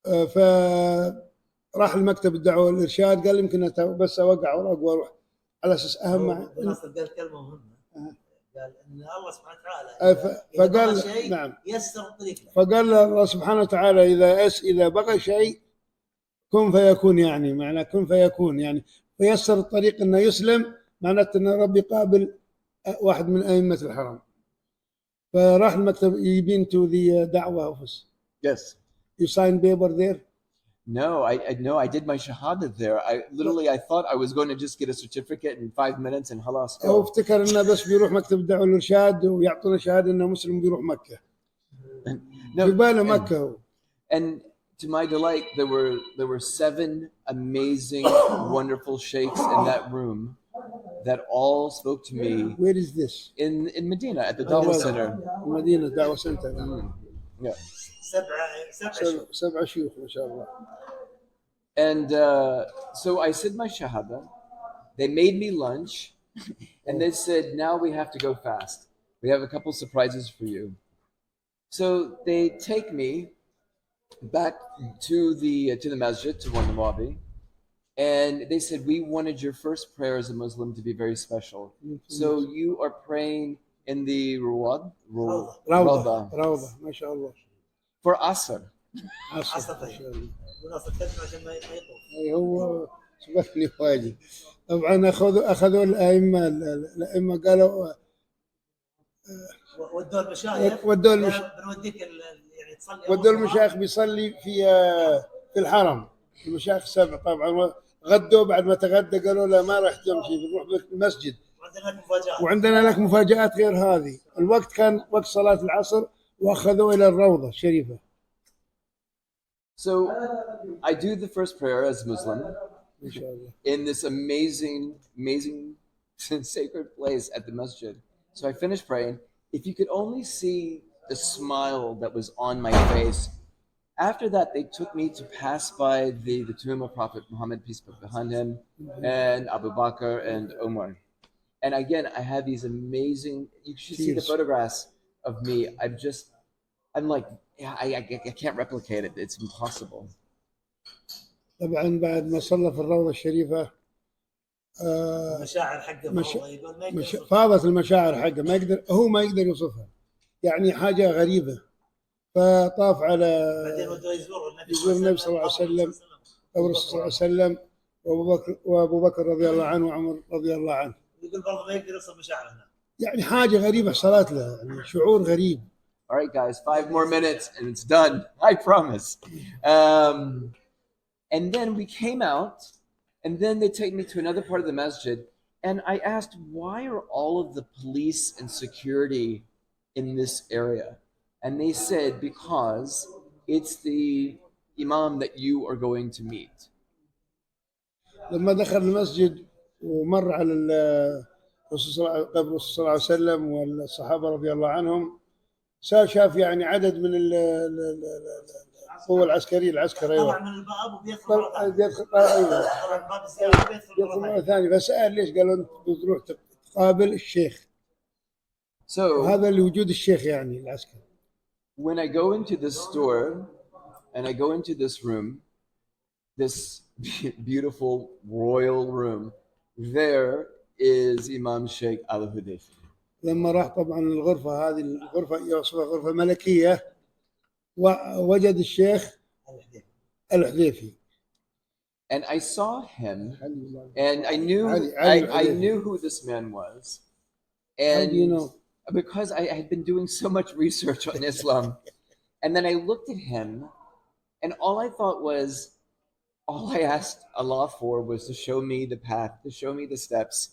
فراح المكتب الدعوة والإرشاد قال يمكن بس أوقع ورق وأروح على أساس أهم. ناصر قال كلمة مهمة، قال إن الله سبحانه وتعالى فقال نعم يسر الطريق، فقال الله سبحانه وتعالى إذا بغى شيء كن فيكون، يعني معنى كن فيكون يعني فيسر الطريق إنه يسلم، معناته إن ربي قابل واحد من أئمة الحرم. فراح المكتب يبين to the دعوة office. Yes. You signed paper there? No, I did my Shahada there. I thought I was going to just get a certificate in 5 minutes and halas. أو افتكر إنه بس بيروح مكتب الدعوة والإرشاد ويعطونا شهادة إنه مسلم بيروح مكة. في باله مكة. And to my delight, there were 7 amazing, wonderful sheikhs in that room that all spoke to me. Where is this? In Medina at the Dawah Center. Medina Dawah Center. Yeah. 7 شيوخ ما شاء الله. And so I said my Shahada. They made me lunch, and they said, now we have to go fast. We have a couple surprises for you. So they take me back to the masjid, to one Nawabi, and they said, we wanted your first prayer as a Muslim to be very special. So you are praying in the Rawda, mashallah, for Ahsa. هو سبقني واجد. طبعا أخذوا الأئمة قالوا ودوا المشايخ بنوديك يعني تصلي، ودوا المشايخ بيصلي في الحرم، المشايخ 7 طبعا غدوا، بعد ما تغدى قالوا له ما راح تمشي بنروح المسجد وعندنا لك مفاجآت غير هذه. الوقت كان وقت صلاة العصر وأخذوا إلى الروضة الشريفة. So I do the first prayer as Muslim in this amazing sacred place at the masjid. So I finished praying. If you could only see the smile that was on my face. After that, they took me to pass by the tomb of Prophet Muhammad, peace be upon him, and Abu Bakr and Umar. And again, I had these amazing, you should see the photographs of me. I'm like, I can't replicate it. It's impossible. طبعا بعد ما صلى في الروضة الشريفة مشاعر حقه فاضت المشاعر حقه، ما يقدر يوصفها، يعني حاجة غريبة. فطاف على يزور النبي صلى الله عليه وسلم أو الرسول صلى الله عليه وسلم وأبو بكر رضي الله عنه وعمر رضي الله عنه. يقول برضه ما يقدر يوصل مشاعرنا، يعني حاجة غريبة صارت له، يعني شعور غريب. All right, guys, 5 more minutes and it's done. I promise. And then we came out, and then they take me to another part of the masjid, and I asked, why are all of the police and security in this area? And they said, because it's the Imam that you are going to meet. لما دخل المسجد ومر على قبر الرسول صلى الله عليه وسلم والصحابة رضي الله عنهم، شاف يعني عدد من القوة العسكرية العسكرية. طلع من الباب وبيدخل بيدخل أيوه طلع الباب الزيارة بيدخل مرة ثانية. فسأل ليش؟ قالوا أنت بتروح تقابل الشيخ. وهذا اللي وجود الشيخ يعني العسكري. When I go into this store and I go into this room, this beautiful royal room, there is Imam Sheikh Al-Hudayfi. لما راح طبعا الغرفة هذه، الغرفة يوصفها غرفة ملكية، ووجد الشيخ الحذيفي. And I saw him, and I knew I knew who this man was. And How do you know? Because I had been doing so much research on Islam. And then I looked at him, and all I thought was, all I asked Allah for was to show me the path, to show me the steps.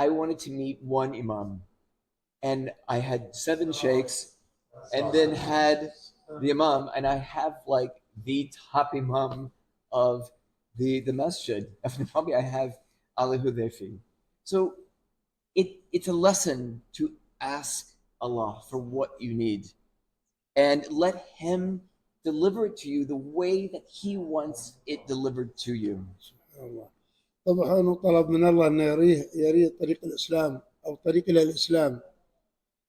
I wanted to meet one Imam. And I had 7 sheikhs, and then had the Imam, and I have like the top Imam of the masjid. Probably I have Al-Hudayfi. So it's a lesson to ask Allah for what you need and let Him deliver it to you the way that He wants it delivered to you. طبعا طلب من الله أن يريه طريق الإسلام أو طريق إلى الإسلام.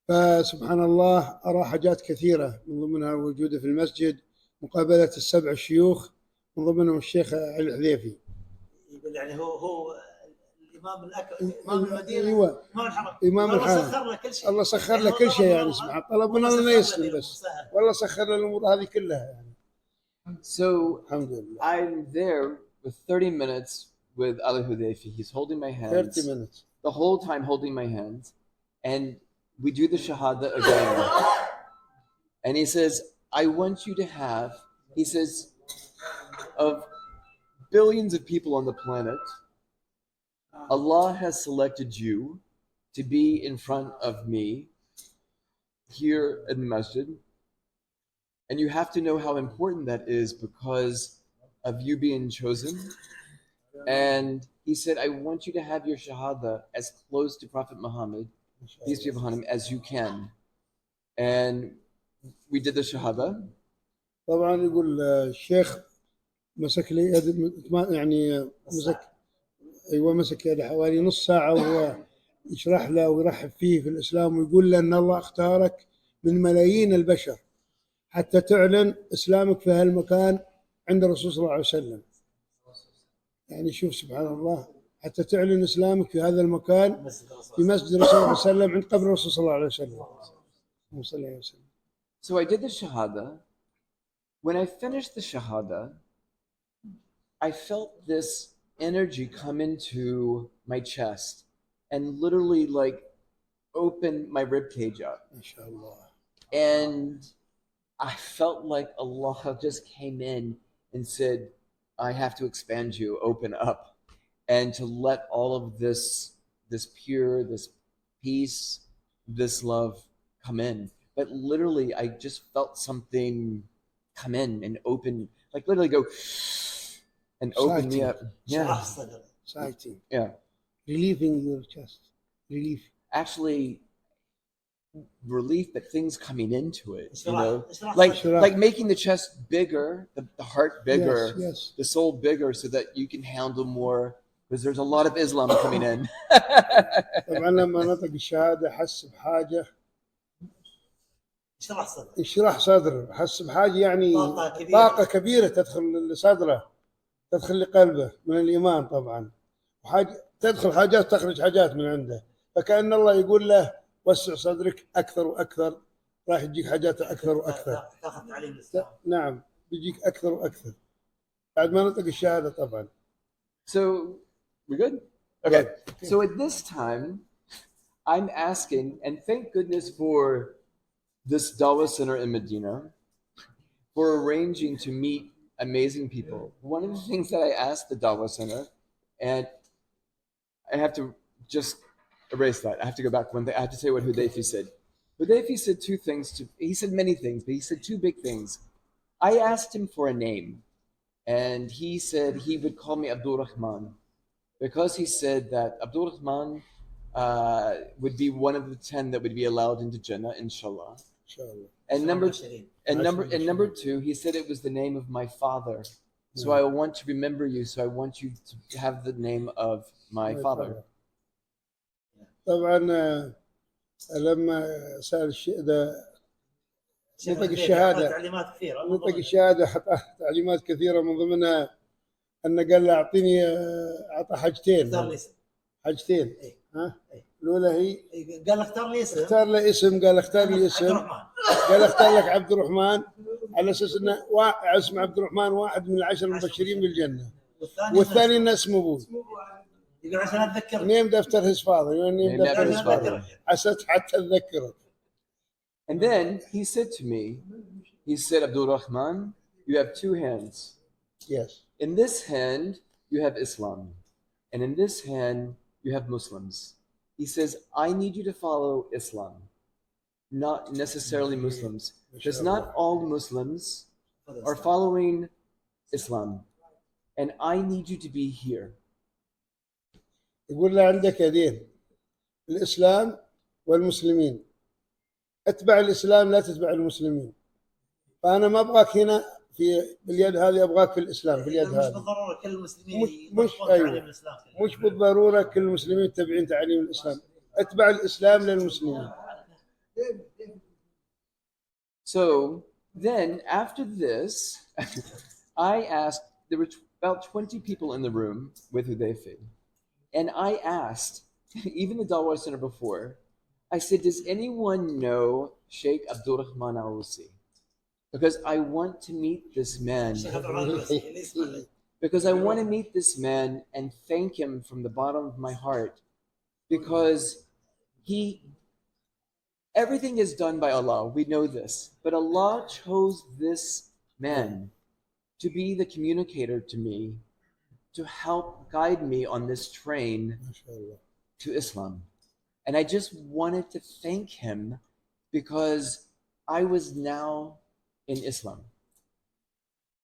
فسبحان الله أرى حاجات كثيرة، من ضمنها وجوده في المسجد، مقابلة ال7 شيوخ، من ضمنهم الشيخ الحذيفي. يعني هو الإمام الأكبر، إمام المدينة، أيوة. إمام الحرم. إمام الحرم. الله سخر له كل شيء. الله سخر له كل شيء يعني سبحان. طلب من الله يسلم بس. والله سخر له الأمور هذه كلها يعني. So I'm there with 30 minutes with Al-Hudayfi. He's holding my hands. 30 minutes. The whole time holding my hands. And we do the Shahada again. And he says, I want you to have, he says, of billions of people on the planet, Allah has selected you to be in front of me here in the masjid. And you have to know how important that is because of you being chosen. And he said, I want you to have your Shahada as close to Prophet Muhammad, peace be upon him, as you can. And we did the Shahada. طبعا يقول الشيخ مسك لي يعني مسك يده حوالي نص ساعة وهو يشرح له ويرحب فيه في الإسلام ويقول له أن الله اختارك من ملايين البشر حتى تعلن إسلامك في هالمكان عند الرسول صلى الله عليه وسلم. يعني شوف سبحان الله، حتى تعلن إسلامك في هذا المكان في مسجد الرسول صلى الله عليه وسلم عند قبر الرسول صلى الله عليه وسلم. So I did the Shahada. When I finished the Shahada, I felt this energy come into my chest and literally like open my rib cage up. And I felt like Allah just came in and said, I have to expand you, open up, and to let all of this pure, this peace, this love come in. But literally, I just felt something come in and open, like literally go and open me up. Yeah. Exciting. Yeah. Relieving your chest. Relief. Actually, relief, but things coming into it, you know, like making the chest bigger, the heart bigger, yes. The soul bigger, so that you can handle more. Because there's a lot of Islam coming in. طبعا لما نطق الشهادة حس بحاجة انشراح صدره، حس بحاجة يعني طاقة كبيرة تدخل لصدره، تدخل لقلبه من الإيمان طبعا، وحاجة تدخل حاجات تخرج حاجات من عنده، فكأن الله يقول له وسع صدرك أكثر وأكثر، راح يجيك حاجات أكثر وأكثر. نعم بيجيك أكثر وأكثر بعد ما نطق الشهادة طبعا. So we're good? Okay. So at this time, I'm asking, and thank goodness for this Dawah Center in Medina, for arranging to meet amazing people. One of the things that I asked the Dawah Center, and I have to just erase that. I have to go back one thing. I have to say what Hudayfi said. Hudayfi said two things. He said many things, but he said two big things. I asked him for a name, and he said he would call me Abdulrahman, because he said that Abdulrahman would be one of the 10 that would be allowed into Jannah, inshallah. And number two, he said it was the name of my father. So I want to remember you. So I want you to have the name of my father. طبعا لما سأل نطق الشهادة نطق الشهادة حط تعليمات كثيرة، من ضمنها أنه قال له أعطيني، أعطى حاجتين. ها الأولى هي قال اختار لي اسم. اختار له اسم، قال اختار لي اسم، قال اختار لك عبد الرحمن، على أساس أنه اسم عبد الرحمن واحد من العشر المبشرين بالجنة، والثاني أنه اسمه أبوه. يقول عشان أتذكر. نيم دفتر his father. نيم دفتر his father. عسيت حتى أتذكره. And then he said to me, he said, Abdulrahman, you have two hands. Yes. In this hand, you have Islam. And in this hand, you have Muslims. He says, I need you to follow Islam, not necessarily Muslims. Because not all Muslims are following Islam. And I need you to be here. يقول له عندك يدين، الإسلام والمسلمين، اتبع الإسلام لا تتبع المسلمين. فأنا ما أبغاك هنا في باليد هذه، أبغاك في الإسلام في اليد هذه. مش بالضرورة كل المسلمين مش بالضرورة كل المسلمين يتبعون تعاليم الإسلام، اتبع الإسلام للمسلمين. So then after this, I asked, there were about 20 people in the room with Hudayfi. And I asked, even the Dawah Center before, I said, does anyone know Sheikh Abdulrahman Al-Usi? Because I want to meet this man. Because I want to meet this man and thank him from the bottom of my heart. Because everything is done by Allah. We know this. But Allah chose this man to be the communicator to me, to help guide me on this train to Islam. And I just wanted to thank him because I was now in Islam.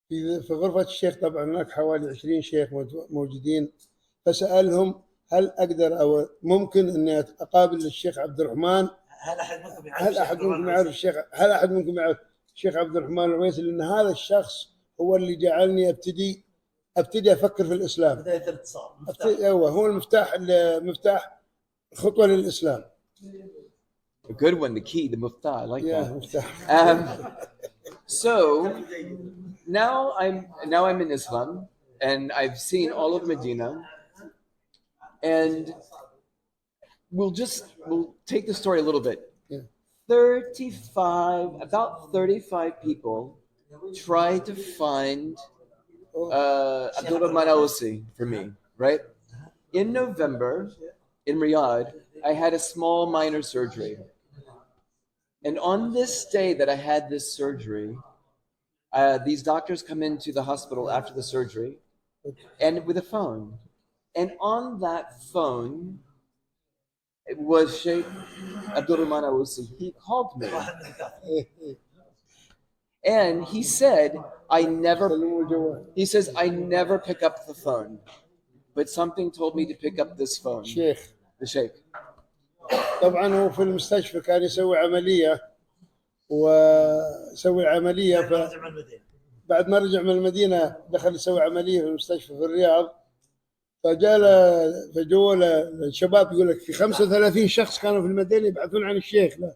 في غرفة الشيخ طبعا هناك حوالي 20 شيخ موجودين، فسألهم هل أقدر أو ممكن أني أقابل الشيخ عبد الرحمن؟ هل أحد منكم يعرف الشيخ؟ هل أحد منكم يعرف الشيخ عبد الرحمن العويسي؟ لأن هذا الشخص هو اللي جعلني أبتدي أفكر في الإسلام. بداية الاتصال. هو المفتاح خطوة للإسلام. A good one, the key, the muftah. I like that. مفتاح. So now I'm in Islam, and I've seen all of Medina, and we'll take the story a little bit. Yeah. About 35 people tried to find Abdulrahman Al-Usi for me, right? In November, in Riyadh, I had a small minor surgery. And on this day that I had this surgery, these doctors come into the hospital after the surgery and with a phone. And on that phone, it was Sheikh Abdulrahman Al-Usi. He called me. And he said, I never pick up the phone. But something told me to pick up this phone. The Sheikh. طبعا هو في المستشفى كان يسوي عملية بعد ما رجع من المدينة دخل يسوي عملية في المستشفى في الرياض، فجوا الشباب يقول لك في 35 شخص كانوا في المدينة يبحثون عن الشيخ، لا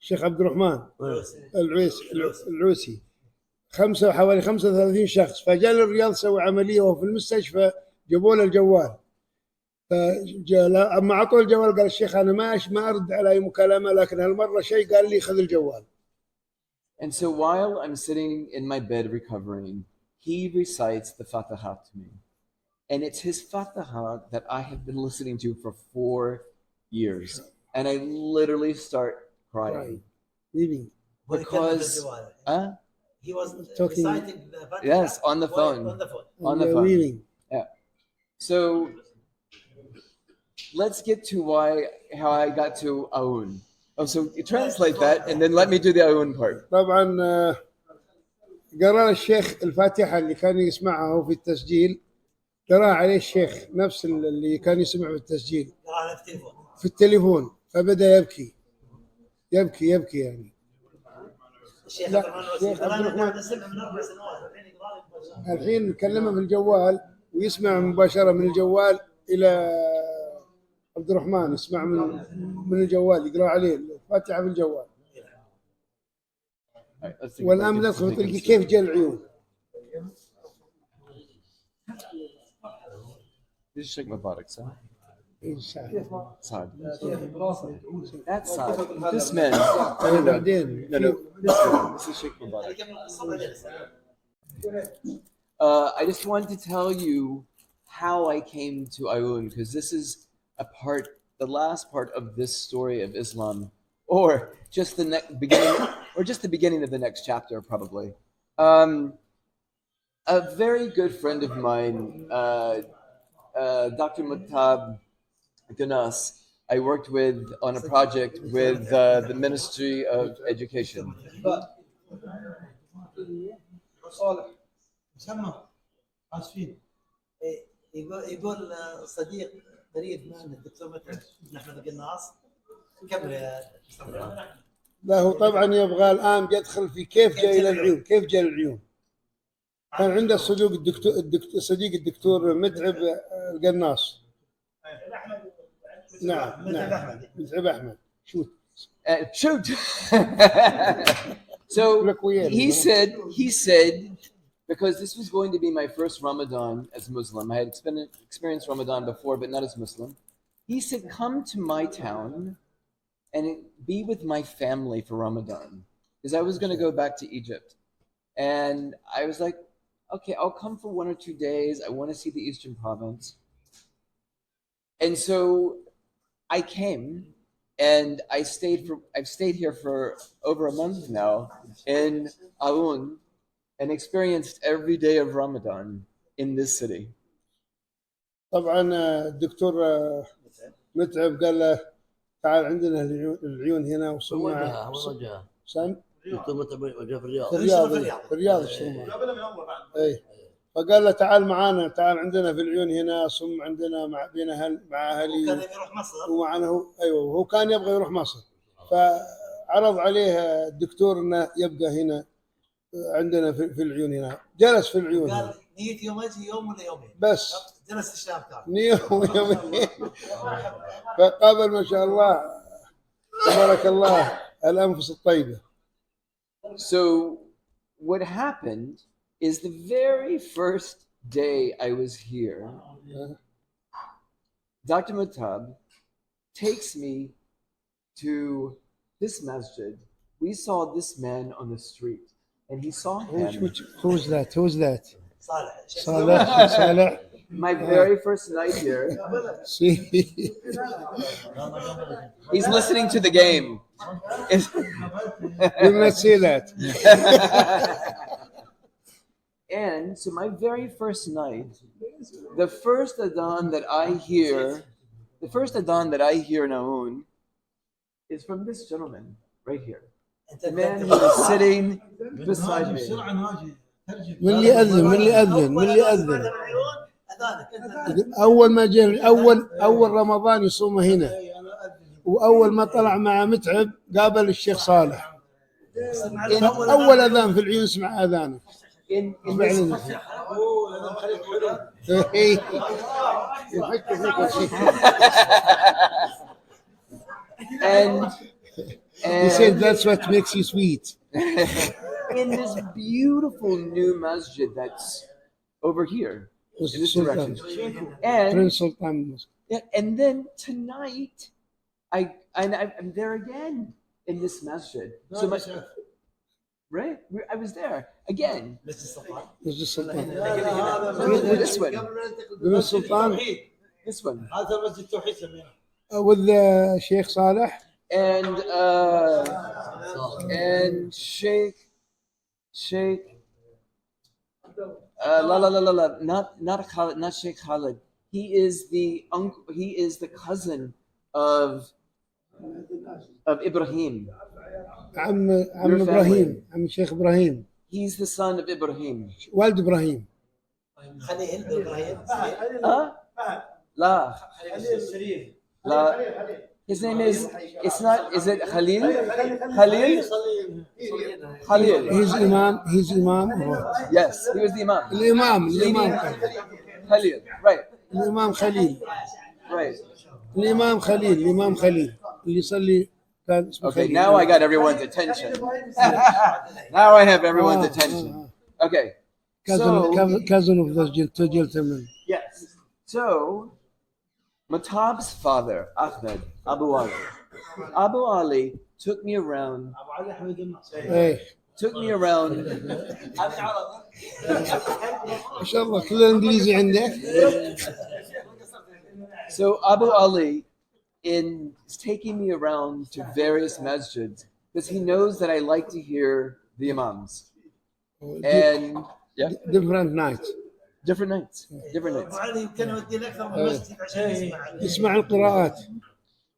الشيخ عبد الرحمن العويسي، حوالي 35 شخص، فجاء للرياض سوي عملية وهو في المستشفى جابوا له الجوال، أما عطوا الجوال قال الشيخ أنا ما أرد على أي مكالمة، لكن هالمرة شيء قال لي خذ الجوال. And so while I'm sitting in my bed recovering, he recites the Fatiha to me. And it's his Fatiha that I have been listening to for 4 years. And I literally start crying. Because he was reciting the Fatiha. Yes, on the phone. On the phone. Yeah. So let's get to how I got to Aoun. Oh, so you translate that and then let me do the Ayun part. طبعا قرأ الشيخ الفاتحة اللي كان يسمعها هو في التسجيل، قرأ عليه الشيخ نفس اللي كان يسمع في التسجيل في التليفون، فبدأ يبكي يبكي يبكي يعني. الشيخ عبد الرحمن سمع من 4 سنوات الحين نكلمه في الجوال ويسمع مباشرة من الجوال إلى عبد الرحمن، يسمع من الجوال، يقرأ عليه الفاتحة في الجوال. والآن ندخل تلقي كيف جاء العيون. This is Sheikh Mubarak, son. إنشاء Saad. That's Saad. This man. بعدين. No. This is Sheikh Mubarak. I just wanted to tell you how I came to Ayun, because this is the last part of this story of Islam, or just the beginning of the next chapter, probably. A very good friend of mine, Dr. Mutab Ganas, I worked with on a project with the Ministry of Education. صالح مسمى اسفين يقول صديق قريب من الدكتور مترجم احمد القناص. كمل يا مستر. لا هو طبعا يبغى الآن يدخل في كيف جاء إلى العيون، كيف جاء العيون. كان عنده صديق الدكتور متعب القناص. نعم متعب أحمد. Shoot. So he said, because this was going to be my first Ramadan as Muslim. I had experienced Ramadan before, but not as Muslim. He said, come to my town and be with my family for Ramadan, because I was going to go back to Egypt. And I was like, okay, I'll come for 1 or 2 days. I want to see the Eastern Province. And so I came, and I've stayed here for over a month now in Aoun, and experienced every day of Ramadan in this city. طبعا الدكتور متعب قال له تعال عندنا العيون هنا وصنع سن دكتور متعب وجه في الرياض. في الرياض اي فقال له تعال معانا، تعال عندنا في العيون هنا، صم عندنا مع اهلي. كان يروح مصر ومعنا ايوه هو كان يبغى يروح مصر، فعرض عليه الدكتور انه يبقى هنا عندنا في العيون هنا. جلس في العيون. قال نية يوم اجي يوم ولا يومين بس جلس الشام كان يومين. فقابل ما شاء الله تبارك الله الانفس الطيبه. So what happened is the very first day I was here, Dr. Mutab takes me to this masjid. We saw this man on the street, and he saw him. Who's that? صالح. صالح. My very first night here. He's listening to the game. Did not see that. And so my very first night, the first adhan that I hear in Aoun is from this gentleman right here. The man who is sitting beside me. من اللي أذن أول ما جاء أول رمضان يصوم هنا، وأول ما طلع مع متعب قابل الشيخ صالح. أول أذان في العيون سمع أذانه. And he said that's what makes you sweet. In this beautiful new masjid that's over here in this direction. And then tonight I'm there again in this masjid. So right? I was there again. This one. This one. With the Sheikh Saleh and Sheikh not Sheikh Khalid. He is the cousin of of Ibrahim. عم Your ابراهيم، عم الشيخ ابراهيم، He's the son of Ibrahim. والد ابراهيم. خليل ابراهيم Huh? La. La. His name is, it's not, is it Khalil? Khalil? Khalil. He's imam. Yes, he was the Imam. الامام Khalil, right, الامام خليل. right. الامام خليل اللي يصلي كان اسمه Okay, خليل. now I got everyone's attention. Now I have everyone's attention. Okay, so, cousin of those two gentlemen. yes. So, Matab's father, Ahmed, Abu Ali took me around, ايه ما شاء الله كل الانجليزي عندك. So Abu Ali is taking me around to various masjids because he knows that I like to hear the imams. And yeah, different nights. different nights. يسمع القراءات.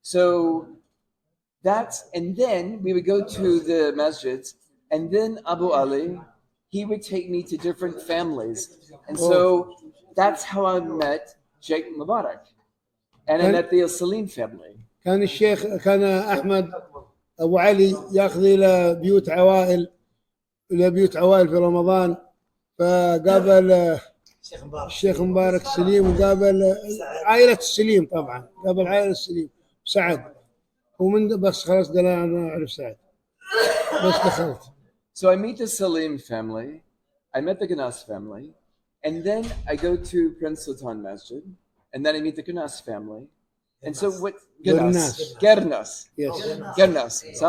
So and then we would go to the masjids, and then Abu Ali, he would take me to different families. And so that's how I met Sheikh Mubarak. And I met the Salim family. كان أحمد أبو علي يأخذ إلى بيوت عوائل في رمضان، فقابل الشيخ مبارك السليم، وقابل عائلة السليم، طبعا قابل عائلة السليم سعد، ومن بس خلاص قال أنا أعرف سعد بس دخلت. So I meet the Salim family, I met the Ganas family, and then I go to Prince Sultan Masjid, and then I meet the Ganas family. And so what? Gernas. Yes. Gernas. So?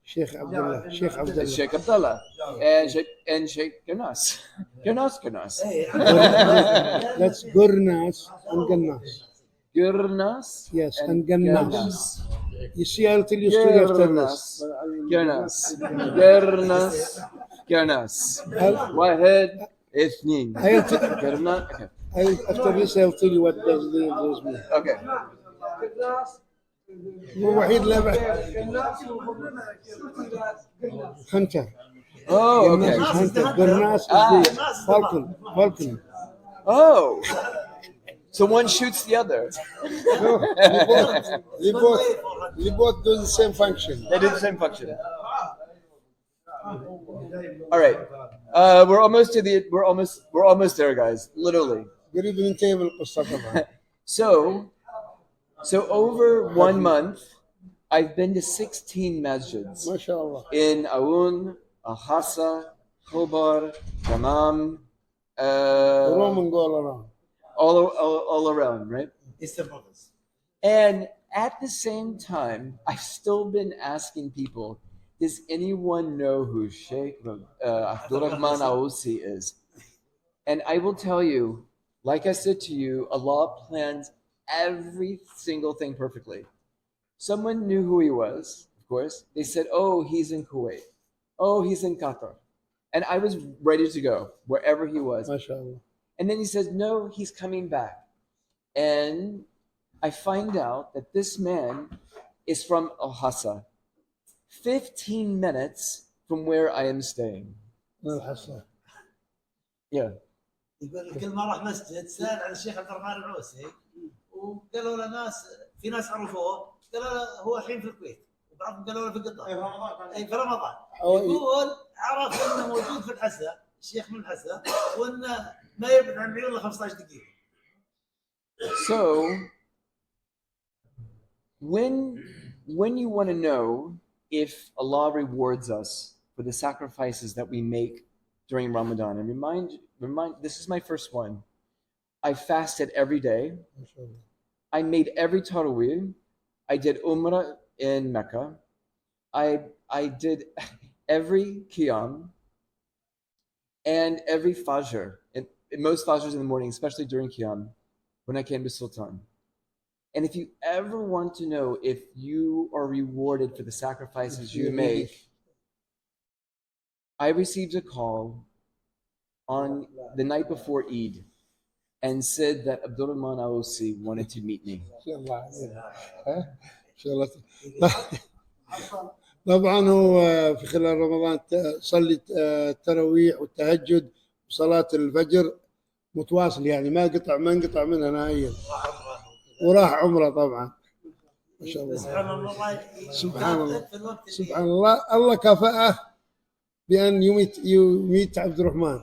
Sheikh Abdullah. Sheikh Abdullah. And Sheikh Gernas. Gernas. That's Gurnas and Gannas. Gurnas. Yes, and Gannas. You see, I'll tell you a story after this. Gernas. واحد اثنين. After this, I'll tell you what does those mean. Okay. وحيد لا Hunter. Oh, okay. Hunter. Gurnas is the falcon. Oh. So one shoots the other. No, they both do the same function. They do the same function. All right. We're almost there, guys. Literally. قريب ننتهي بالقصة طبعا. So over 1 month, I've been to 16 masjids. ما شاء الله. In Aoun, Ahsa, Khobar, Imam, Roman all around. All around, right? And at the same time, I've still been asking people, does anyone know who Sheikh Abdulrahman Aousi is? And I will tell you, like I said to you, Allah plans every single thing perfectly. Someone knew who he was, of course. They said, oh, he's in Kuwait. Oh, he's in Qatar. And I was ready to go wherever he was. MashaAllah. And then he says, no, he's coming back. And I find out that this man is from Ahsa, 15 minutes from where I am staying. Yeah. يقول كل ما راح مسجد سأل عن الشيخ عبد الرحمن العوسي، وقالوا له في ناس عرفوه، قالوا له هو الحين في الكويت، وبعضهم قالوا له في قطر. في رمضان. يقول عرف انه موجود في الحسا، الشيخ من الحسا، وانه ما يبعد عن العيون الا 15 دقيقة. So when you want to know if Allah rewards us for the sacrifices that we make during Ramadan, and remind, this is my first one. I fasted every day. I made every tarawih. I did Umrah in Mecca. I did every Qiyam and every Fajr, and most Fajrs in the morning, especially during Qiyam, when I came to Sultan. And if you ever want to know if you are rewarded for the sacrifices you make, I received a call on the night before Eid. and said that Abdurrahman Aosi wanted to meet me. طبعا هو في خلال رمضان صلي التراويح والتهجد وصلاة الفجر متواصل، يعني ما انقطع منها نهائيا، وراح عمره طبعا. ما شاء الله. سبحان الله. الله كافأه بأن يميت عبد الرحمن.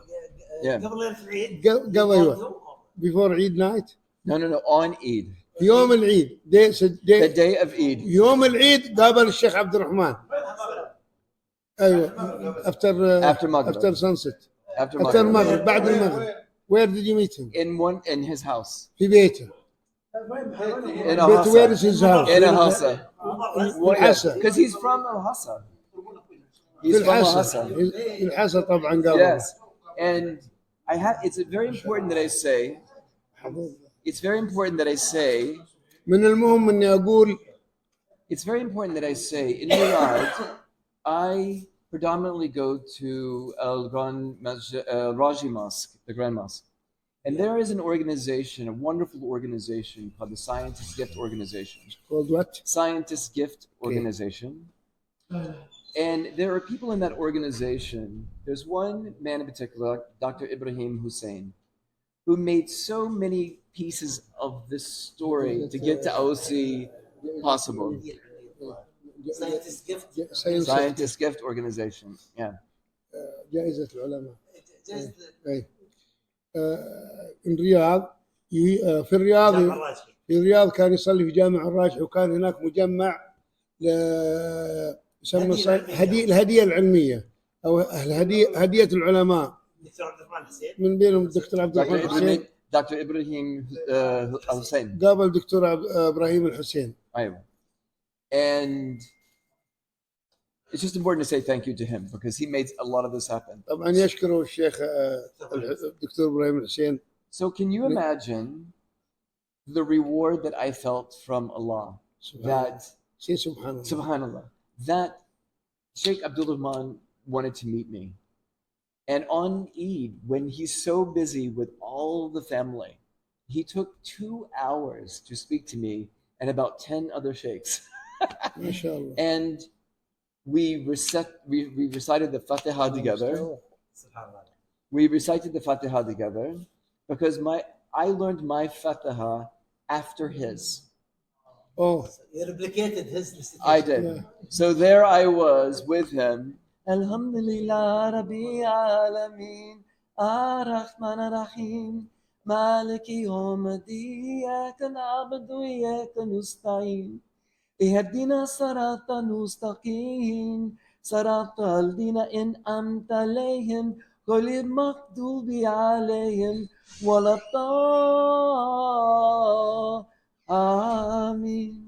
قبل العيد. قبل before Eid night. No, on Eid. يوم العيد. The day of Eid. يوم العيد قابل الشيخ عبد الرحمن. أيوة. after sunset. after المغرب. بعد المغرب. Where did you meet him? In his house. في بيته. In Ahsa. Where is his house? In Ahsa. Ahsa. Because he's from Ahsa. He's from Ahsa. الحسا طبعا قابل. Yes. And it's very important that I say. It's very important that I say. من المهم إني أقول. It's very important that I say in Riyadh, I predominantly go to Raji Mosque, the Grand Mosque. And there is an organization, a wonderful organization called the Scientist Gift Organization. Called what? Scientist Gift Organization. And there are people in that organization. There's one man in particular, Dr. Ibrahim Hussein, who made so many pieces of this story to get to Aosi possible. Scientist Gift Organization. Yeah. جائزة العلماء. في الرياض كان يصلي في جامع الراجحي، وكان هناك مجمع يسمى الهدية العلمية أو هدية العلماء. من بينهم الدكتور عبدالرحمن الحسين. دكتور إبراهيم الحسين. قابل الدكتور إبراهيم الحسين. أيوة. And it's just important to say thank you to him because he made a lot of this happen. طبعا يشكره الشيخ الدكتور إبراهيم الحسين. So can you imagine the reward that I felt from Allah? Subhanallah. That Sheikh Abdulrahman wanted to meet me. And on Eid, when he's so busy with all the family, he took 2 hours to speak to me and about 10 other sheikhs. And we recited the Fatiha together. We recited the Fatiha together because I learned my Fatiha after his. Oh, you replicated his recitation. I did. Yeah. So there I was with him. Alhamdulillah Rabbi Alameen Ar-Rahman Ar-Rahim Maliki Yawmiddin Iyyaka na'budu wa iyyaka nasta'in Ihdina siratal mustaqim siratal ladzina an'amta alayhim ghayril maghdubi alayhim waladdallin.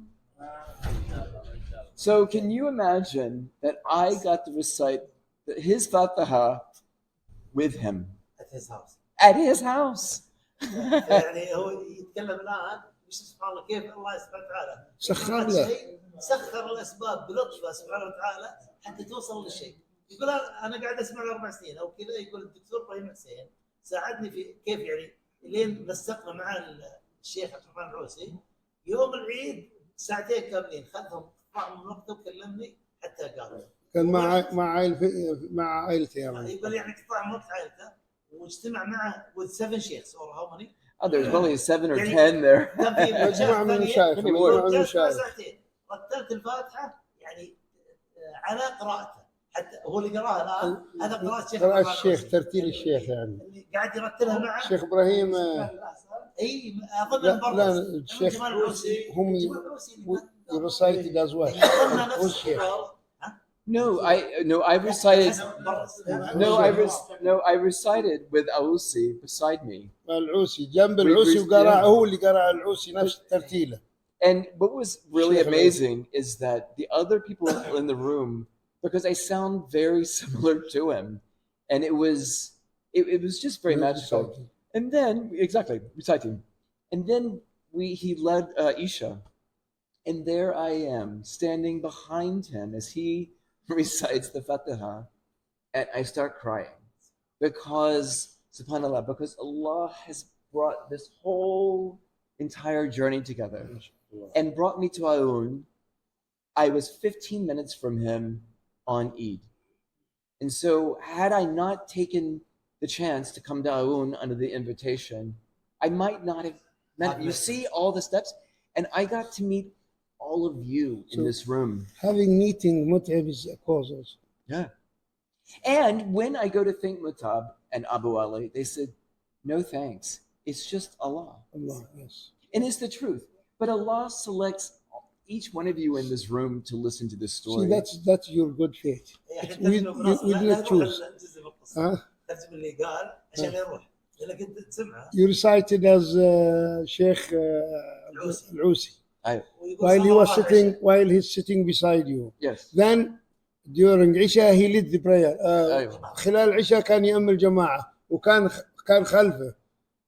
So can you imagine that I got to recite his Fatiha with him? At his house. At his house. يعني هو يتكلم الآن سبحان الله كيف الله سبحانه وتعالى سخر الأسباب بلطفه سبحانه وتعالى حتى توصل للشيء. يقول أنا قاعد أسمع له 4 سنين أو كذا، يقول الدكتور إبراهيم حسين ساعدني في كيف يعني لين نسقنا مع الشيخ عبدالرحمن العوسي يوم العيد 2 كاملين خذهم من وقته وكلمني حتى قال كان مع عائلته يعني. يقول يعني قطع من وقت عائلته واجتمع معه with 7 sheikhs or how many? Oh, there's only 7 or 10 there. مجموعة من المشايخ. رتلت الفاتحة يعني على قراءته، حتى هو اللي قراها الآن هذا قراءة الشيخ ترتيل الشيخ يعني. قاعد يرتلها معه. الشيخ إبراهيم. اي اظن برضه لا الشيخ هم recited as well. I recited with Aosi beside me. العوسي جنب العوسي وقرأ هو اللي قرأ العوسي نفس الترتيله. And what was really amazing is that the other people in the room, because I sound very similar to him, and it was just very magical. And then reciting, and then he led Isha, and there I am standing behind him as he recites the Fatiha, and I start crying because subhanallah, because Allah has brought this whole entire journey together and brought me to Aoun. I was 15 minutes from him on Eid. And so had I not taken the chance to come to Aoun under the invitation, I might not have met. You see all the steps, and I got to meet all of you in this room. Having meeting Mut'ab is a cause also. Yeah. And when I go to thank Mutab and Abu Ali, they said, no thanks. It's just Allah. Allah, yes. And it's the truth. But Allah selects each one of you in this room to listen to this story. See, that's your good faith. We didn't choose. You recited as Sheikh Al-Usi while he's sitting beside you. Yes. Then during Isha he led the prayer. خلال Isha كان يأم الجماعة وكان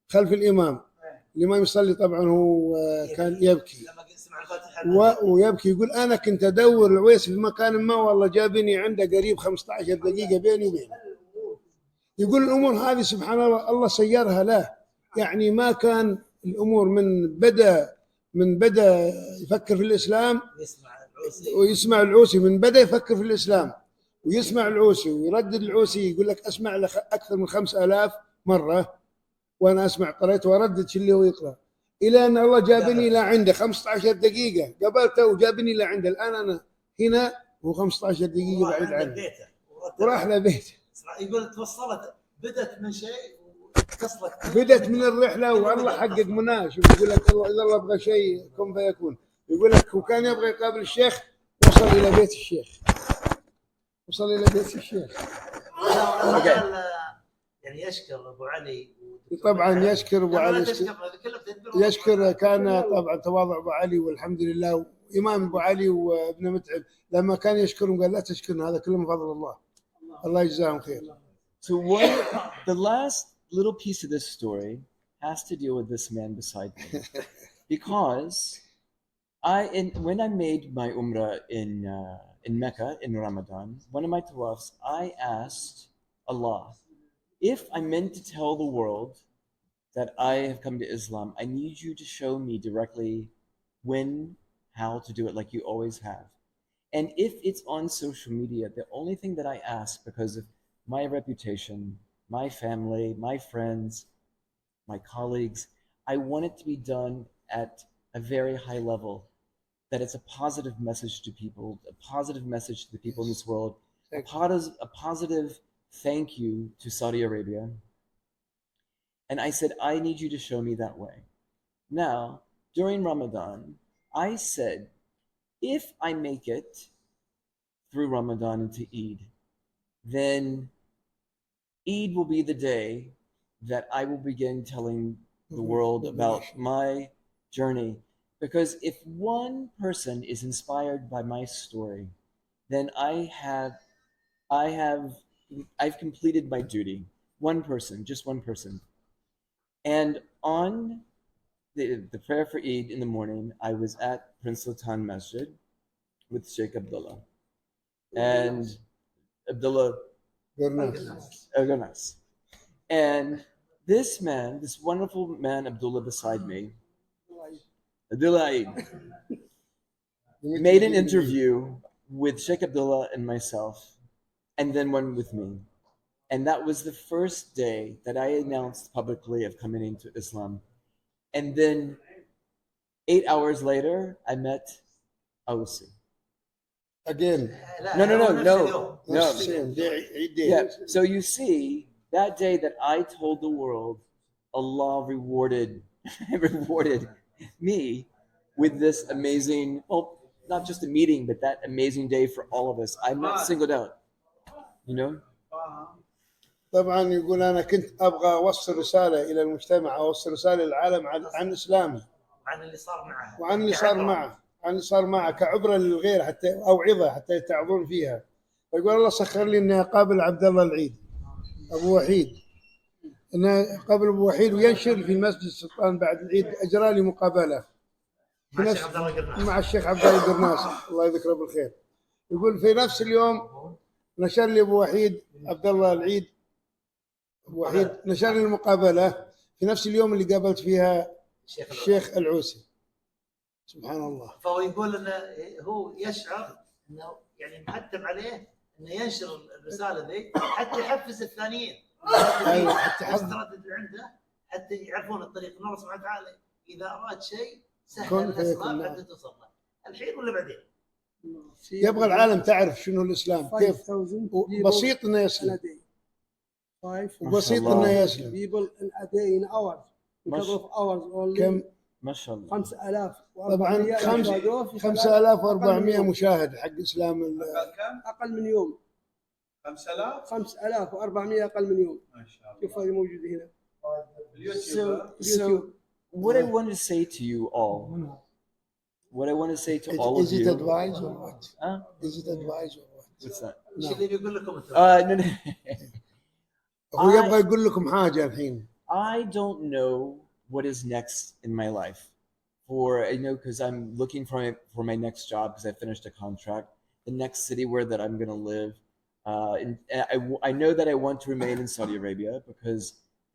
خلف الإمام يصلي طبعا هو كان يبكي ويبكي يقول أنا كنت أدور العويس في مكان ما والله جابني عنده قريب 15 دقيقة بيني وبينه. يقول الأمور هذه سبحان الله سيرها له. يعني ما كان الأمور من بدأ يفكر في الإسلام ويسمع العوسي. من بدأ يفكر في الإسلام ويسمع العوسي ويردد العوسي يقول لك أسمع له أكثر من 5000 مرة وأنا أسمع قرأت وأردد اللي هو يقرأ إلى أن الله جابني إلى عنده 15 دقيقة قبلته وجابني إلى عنده. الآن أنا هنا هو 15 دقيقة بعيد عنه وراح لبيته. يقول توصلت بدت من شيء بدت من الرحلة والله حقق مناه. شوف يقول لك الله إذا الله أبغى شيء كن فيكون. يقول لك وكان يبغى يقابل الشيخ وصل إلى بيت الشيخ. يعني يشكر أبو علي. طبعا يشكر أبو علي. يشكر كان طبعا تواضع أبو علي والحمد لله. إمام أبو علي وابن متعب لما كان يشكرهم قال لا تشكرنا هذا كله من فضل الله. الله يجزاهم خير. So the last little piece of this story has to deal with this man beside me, because when I made my umrah in Mecca in Ramadan, one of my tawafs, I asked Allah, if I'm meant to tell the world that I have come to Islam, I need you to show me directly when, how to do it like you always have. And if it's on social media, the only thing that I ask, because of my reputation, my family, my friends, my colleagues, I want it to be done at a very high level, that it's a positive message to people, a positive message to the people in this world, a positive thank you to Saudi Arabia. And I said, I need you to show me that way. Now, during Ramadan, I said, if I make it through Ramadan into Eid, then Eid will be the day that I will begin telling the world about my journey. Because if one person is inspired by my story, then I've completed my duty. One person, just one person. And on the prayer for Eid in the morning, I was at Prince Sultan Masjid with Sheikh Abdullah. And Abdullah Gurnas. And this man, this wonderful man, Abdullah, beside me, Abdullah made an interview with Sheikh Abdullah and myself, and then one with me. And that was the first day that I announced publicly of coming into Islam. And then 8 hours later, I met Ausi. Again. No. Yeah. So you see, that day that I told the world, Allah rewarded me with this amazing, well, not just a meeting, but that amazing day for all of us. I'm not singled out, you know? طبعا يقول أنا كنت أبغى أوصل رسالة إلى المجتمع، أوصل رسالة للعالم عن إسلامي، عن اللي صار معه، وعن اللي صار معه كعبرة للغير، حتى أوعظة حتى يتعظون فيها. فيقول الله سخر لي إني أقابل عبد الله العيد أبو وحيد، إنه قبل أبو وحيد وينشر في المسجد السلطان بعد العيد. أجرى لي مقابلة مع الشيخ عبد الله القرناس الله يذكره بالخير. يقول في نفس اليوم نشر لي أبو وحيد عبد الله العيد أبو وحيد، نشر لي المقابلة في نفس اليوم اللي قابلت فيها الشيخ الشيخ العوسي. سبحان الله. فهو يقول انه هو يشعر انه يعني محتم عليه انه ينشر الرساله ذي حتى يحفز الثانيين. ايوه حتى التردد اللي عنده حتى يعرفون الطريق. الله سبحانه وتعالى اذا اراد شيء سهل كن الاسباب فيكون. حتى توصل له الحين ولا بعدين. يبغى العالم تعرف شنو الاسلام كيف بسيط انه يسلم وبسيط انه يسلم. people in a day in hours in couple of hours only. كم ما شاء الله. 5000 طبعا 5400 مشاهد حق اسلام اقل من يوم. 5400 اقل من يوم. ما شاء الله. شوف هذه موجوده هنا. So what I want to say to you all, what I want to say to all of Is it you. advice or what? Is it advice or what? What's that? ايش اللي بيقول لكم No. هو يبغى يقول لكم حاجة الحين. I don't know what is next in my life. Because I'm looking for my next job because I finished a contract. The next city that I'm going to live. And I know that I want to remain in Saudi Arabia because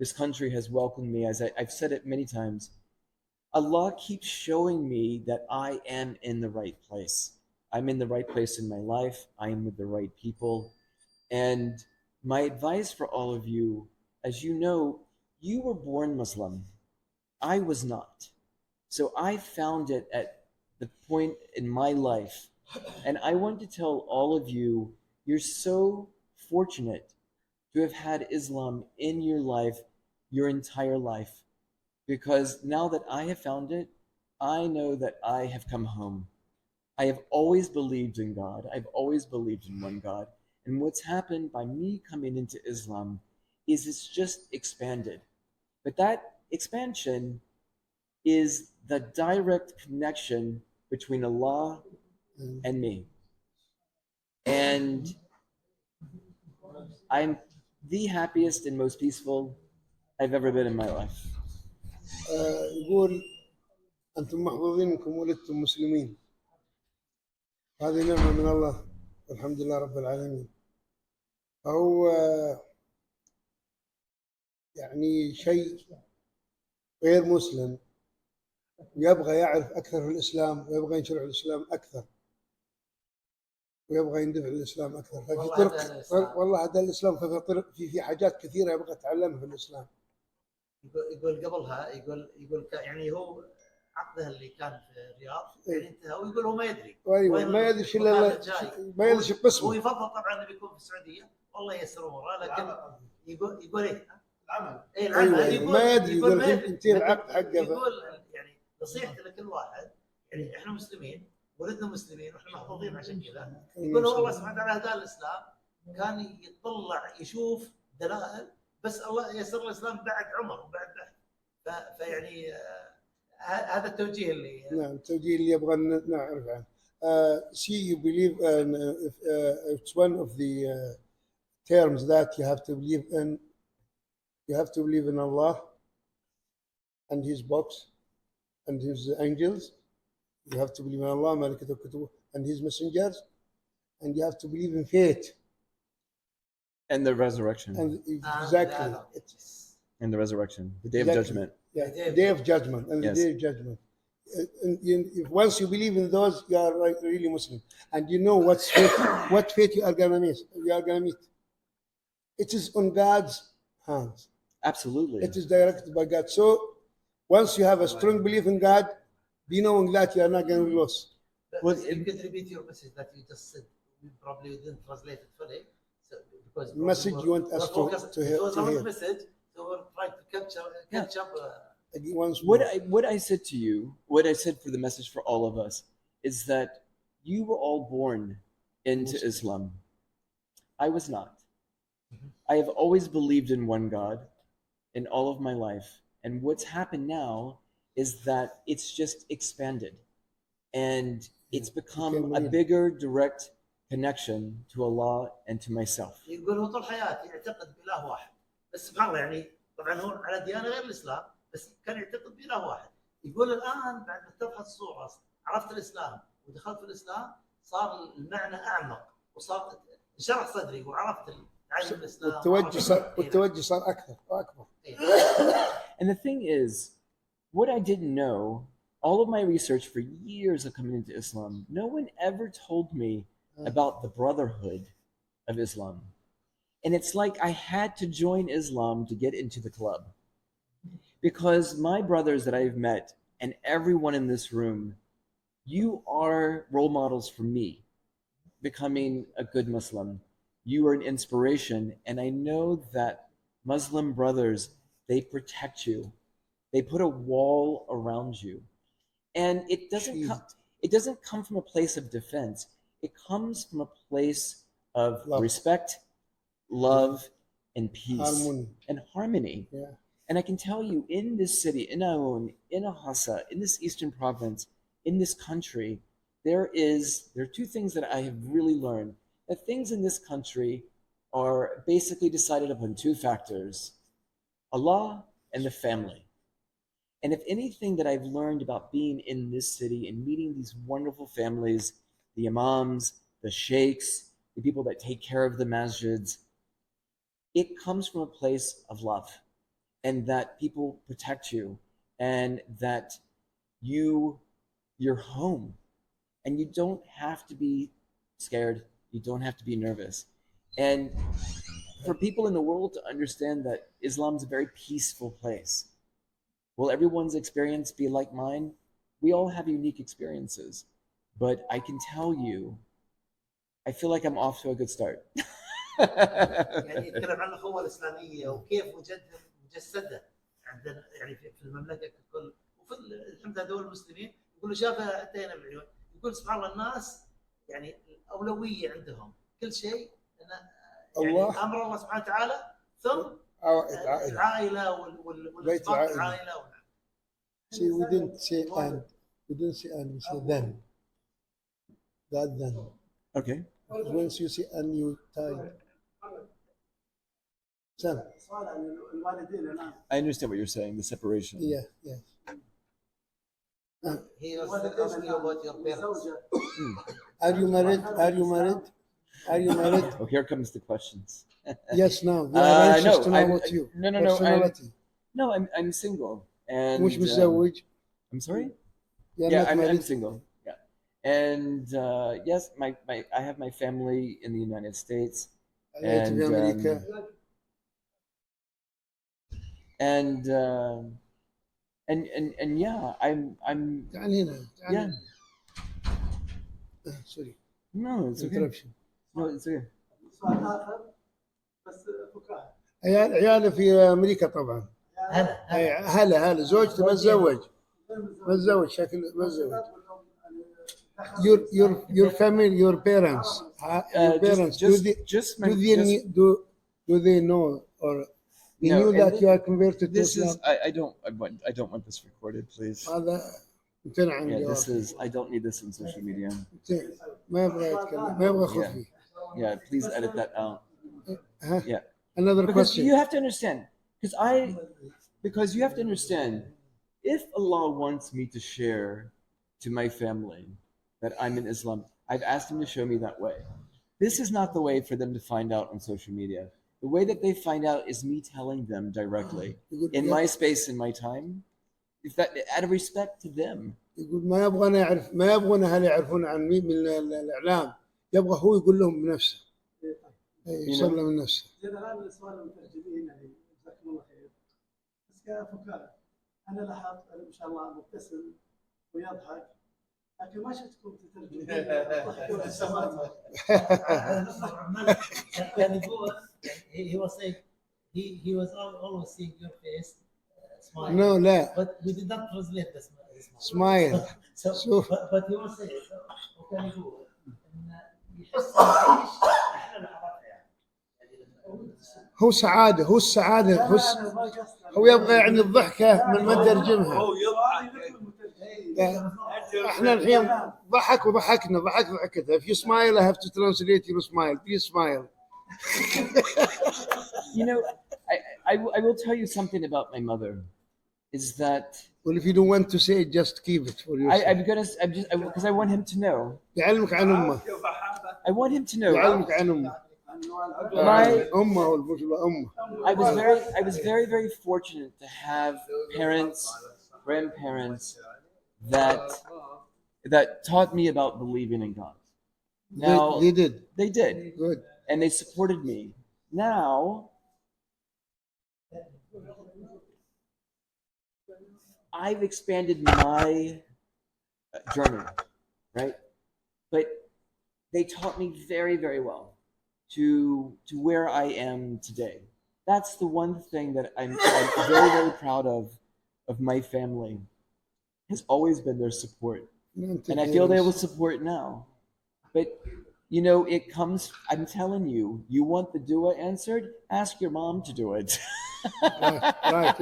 this country has welcomed me. As I've said it many times, Allah keeps showing me that I am in the right place. I'm in the right place in my life. I am with the right people. And my advice for all of you, as you know, you were born Muslim. I was not. So I found it at the point in my life. And I want to tell all of you, you're so fortunate to have had Islam in your life, your entire life. Because now that I have found it, I know that I have come home. I have always believed in God. I've always believed in one God. And what's happened by me coming into Islam is it's just expanded. But that expansion is the direct connection between Allah and me. And I'm the happiest and most peaceful I've ever been in my life. يقول أنتم محظوظين إنكم ولدتم مسلمين. هذه نعمة من الله والحمد لله رب العالمين. فهو يعني شيء غير مسلم ويبغى يعرف أكثر في الإسلام ويبغى ينشرح الإسلام أكثر ويبغى يندفع الإسلام أكثر. ففي طرق والله هذا الإسلام ففي طرق في حاجات كثيرة يبغى يتعلمها في الإسلام. يقول قبلها يقول يعني هو عقده اللي كان في الرياض يعني انتهى ويقول هو ما يدري. ما يدري شو ما يدري شو قسمه. هو يفضل طبعا انه يكون في السعوديه والله ييسر اموره لكن يقول ايه العمل. اي العمل. أيوة ما يدري يقول انت العقد حقه. يقول يعني نصيحتي لكل واحد يعني احنا مسلمين ولدنا مسلمين واحنا محظوظين عشان كذا. يقول الله سبحانه وتعالى هداه الاسلام كان يطلع يشوف دلائل بس الله يسر الاسلام بعد عمر وبعد بحث. فيعني هذا التوجيه اللي نعم التوجيه اللي يبغى نعرف عنه. See, you believe it's one of the terms that you have to believe in. You have to believe in Allah and His books and His angels. You have to believe in Allah, Malaikatul Kutub, and His messengers, and you have to believe in fate. And the resurrection. And exactly. And the resurection, the day of judgment. Yeah, the day of judgment and the day of judgment. If once you believe in those, you are really Muslim, and you know what's fate, what fate you are gonna meet. It is on God's hands. Absolutely. It is directed by God. So once you have a strong belief in God, be knowing that you are not going to be lost. Well, you could repeat your message that you just said. You probably didn't translate it fully. So, because message you want us to hear. It was a long message, so we're trying to catch up. What I said to you, what I said for the message for all of us, is that you were all born into Islam. I was not. I have always believed in one God in all of my life. And what's happened now is that it's just expanded. And it's become a bigger direct connection to Allah and to myself. يقول هو طول حياتي يعتقد بإله واحد. بس سبحان الله يعني طبعا هو على ديانة غير الإسلام بس كان يعتقد بإله واحد. يقول الآن بعد ما اتضحت الصورة عرفت الإسلام ودخلت في الإسلام صار المعنى أعمق وصار انشرح صدري وعرفت تعلم الإسلام. والتوجه صار أكثر وأكبر. And the thing is, what I didn't know, all of my research for years of coming into Islam, no one ever told me about the brotherhood of Islam. And it's like I had to join Islam to get into the club. Because my brothers that I've met, and everyone in this room, you are role models for me becoming a good Muslim. You are an inspiration, and I know that Muslim brothers, they protect you. They put a wall around you. And it doesn't come from a place of defense. It comes from a place of respect, love, and peace, and harmony. Yeah. And I can tell you, in this city, in Aoun, in Ahsa, in this eastern province, in this country, there are two things that I have really learned. That things in this country are basically decided upon two factors: Allah and the family. And if anything that I've learned about being in this city and meeting these wonderful families, the Imams, the Sheikhs, the people that take care of the masjids, it comes from a place of love, and that people protect you, and that you're home, and you don't have to be scared, you don't have to be nervous. And for people in the world to understand that Islam's a very peaceful place. Will everyone's experience be like mine? We all have unique experiences, but I can tell you, I feel like I'm off to a good start. يعني يتكلم عن الأخوة الإسلامية وكيف مجسدة عندنا يعني في المملكة ككل وفي الحمد لله دول المسلمين. يقول له شافها انتهينا بالعيون. يقول سبحان الله الناس يعني الأولوية عندهم كل شيء يعني الله أمر الله سبحانه وتعالى ثم العائلة بيت العائلة. See, we didn't say and, we say then. That then. Okay. Once you say and, you tie. Sam. I understand what you're saying, the separation. Yeah, yes. He was asking you about your parents. Are you married? Are you married? Are you married? Oh, here comes the questions. Yes, now. We are anxious to know about you. No, I'm single. And مش متزوج. I'm sorry? Yeah, I'm single. Yeah. And yes, I have my family in the United States. And yeah, I'm yeah. Sorry. No, it's okay. Interruption. No, it's okay. عياله في امريكا طبعا. هلا زوجته ما تزوج شكل ما تزوج. Your family, your parents, do they know or they knew that you are converted to Islam? I don't want this recorded, please. هذا امتنع عن الجواب. I don't need this on social media. ما يبغى يتكلم ما يبغى يخوض فيه. Yeah, please edit that out. Yeah. Another because question. You have to understand, because you have to understand, if Allah wants me to share to my family that I'm in Islam, I've asked Him to show me that way. This is not the way for them to find out on social media. The way that they find out is me telling them directly, in my space, in my time, out of respect to them. يقول ما يبغون أهل يعرفون عن مين من الإعلام، يبغى هو يقول لهم بنفسه. يصلي من نفسه. الآن السؤال المترجمين يعني جزاكم الله خير. بس كفكاهة أنا لاحظت ما شاء الله مبتسم ويضحك، لكن ما شفتكم تترجمون. كان يقول he was saying he was always seeing your face smile. No, لا. But we did not translate this smile. But he was saying وكان يقول إن يحس العيش أحلى لحظات يعني. هو سعادة هو يبغى يعني الضحكة من ما ترجمها. احنا الحين ضحكنا. If you smile, I have to translate your smile. Please smile. You know, I will tell you something about my mother. Is that well, if you don't want to say it, just keep it for yourself. Because I want him to know. يعلمك عن أمه. I want him to know. يعلمك عن أمه. أمه والبشرى أمه. I was very fortunate to have parents, grandparents that taught me about believing in God. Now they did. They did. Good. And they supported me. Now I've expanded my journey, right? But they taught me very well to where I am today. That's the one thing that I'm very proud of my family, has always been their support. And I feel they will support now. But you know, it comes, I'm telling you, you want the dua answered, ask your mom to do it. right.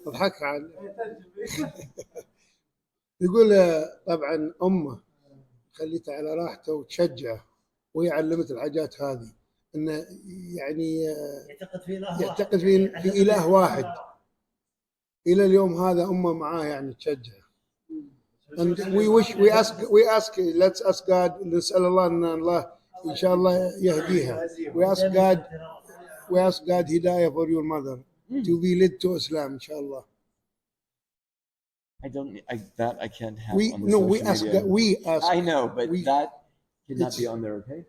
اضحك على يقول طبعا امه خليته على راحته وتشجعه وهي علمت الحاجات هذه انه يعني يعتقد في اله واحد الى اليوم هذا امه معاه يعني تشجعه. And we ask let's ask God, نسأل الله ان الله ان شاء الله يهديها. We ask God hidayah for your mother to be led to Islam ان شاء الله. I can't have on the we ask. I know, but that cannot be on there, okay?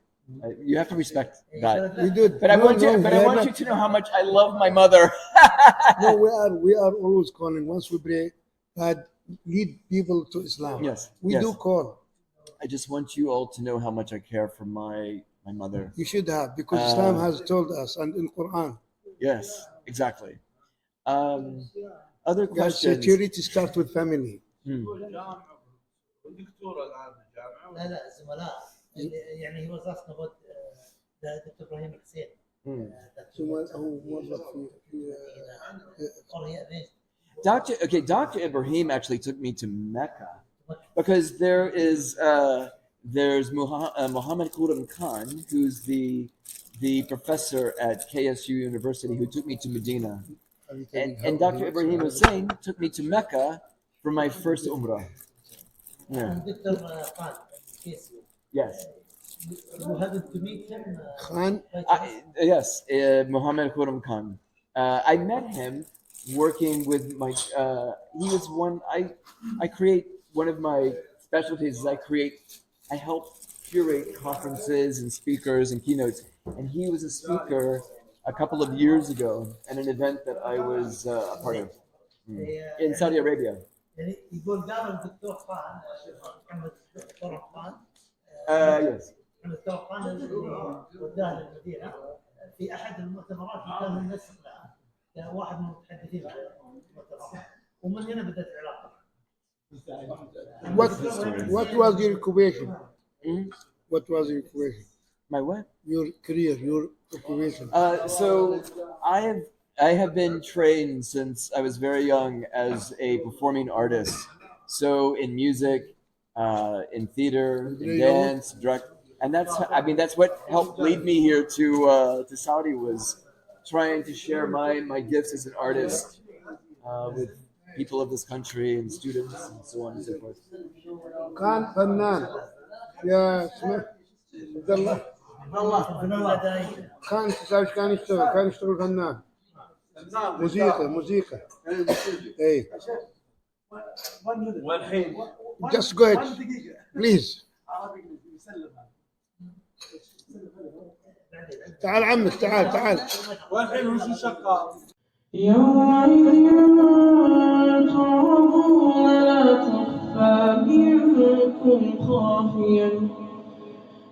You have to respect that. We did. But I want you to know how much I love my mother. No, we are always calling. Once we pray, God lead people to Islam. Yes. We do call. I just want you all to know how much I care for my mother. You should have, because Islam has told us, and in Quran. Yes, exactly. Other questions? Security starts with family. لا زملاء يعني he was asking about دكتور إبراهيم الحسين. هو موظف في Dr. Ibrahim actually took me to Mecca because there's Muhammad Quram Khan, who's the professor at KSU University, who took me to Medina. And Dr. Ibrahim Hussein took me to Mecca for my first Umrah. Yeah. Yes. You happened to meet him? Khan? Yes, Muhammad Quram Khan. I met him working with my, he was one, I create, one of my specialties is I help curate conferences and speakers and keynotes. And he was a speaker a couple of years ago at an event that I was a part of in Saudi Arabia. يقول قال الدكتور خان محمد الدكتور خان Yes. الدكتور خان اللي وداه للمدينة في أحد المؤتمرات اللي كان منسق لها، كان واحد من المتحدثين عن المؤتمرات، ومن هنا بدأت العلاقة. What was your occupation? What was your occupation? My what? Your career, your occupation. So I have been trained since I was very young as a performing artist. So in music, in theater, in dance, drag, and that's what helped lead me here to Saudi, was trying to share my gifts as an artist with people of this country and students and so on and so forth. كان فنان يا اسمه عبد الله كان يشتغل فنان موسيقى اي والحين just go ahead please تعال عمك تعال والحين وش الشقة يومئذ تعرضون لا تخفى منكم خافية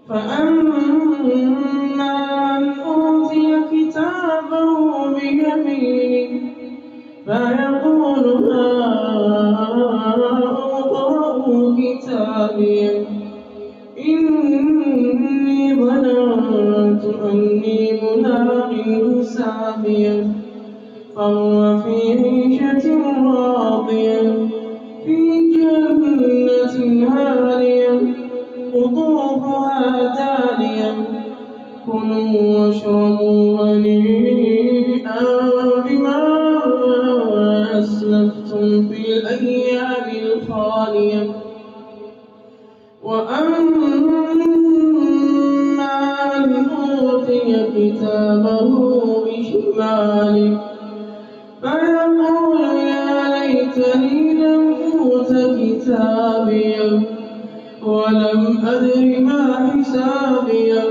فأما من أوتي كتابه بيمينه فيقول اقرءوا كتابيه إني ظننت أني ملاق حسابيه فهو في عيشة راضية في جنة عالية قطوفها دانية كلوا واشربوا هنيئا بما أسلفتم في الأيام الخالية وأما من أوتي مالك فيقول يا ليتني لم أوت كتابيا ولم أدر ما حسابيا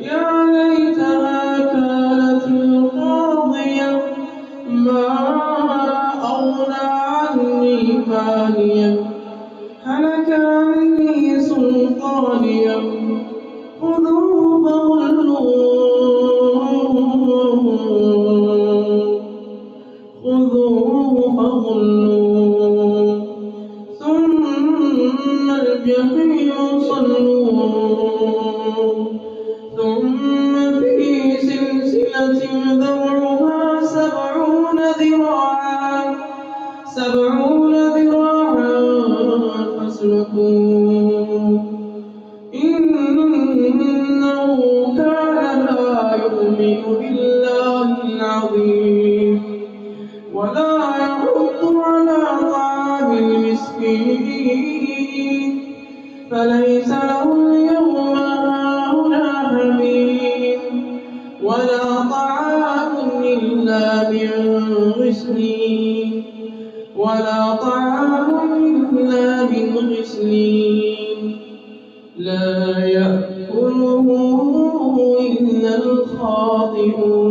يا ليتها كانت القاضية ما أغنى عني ماليا هلك عني سلطانيا خذوه فغلوه ثم الجحيم صلوه ثم في سلسلة ذرعها 70 ذراعا فاسلكوه إنه كان لا يؤمن بالله العظيم ولا يحض على طعام المسكين فليس له اليوم هاهنا حميم ولا طعام إلا من غسلين لا يأكله إلا الخاطئون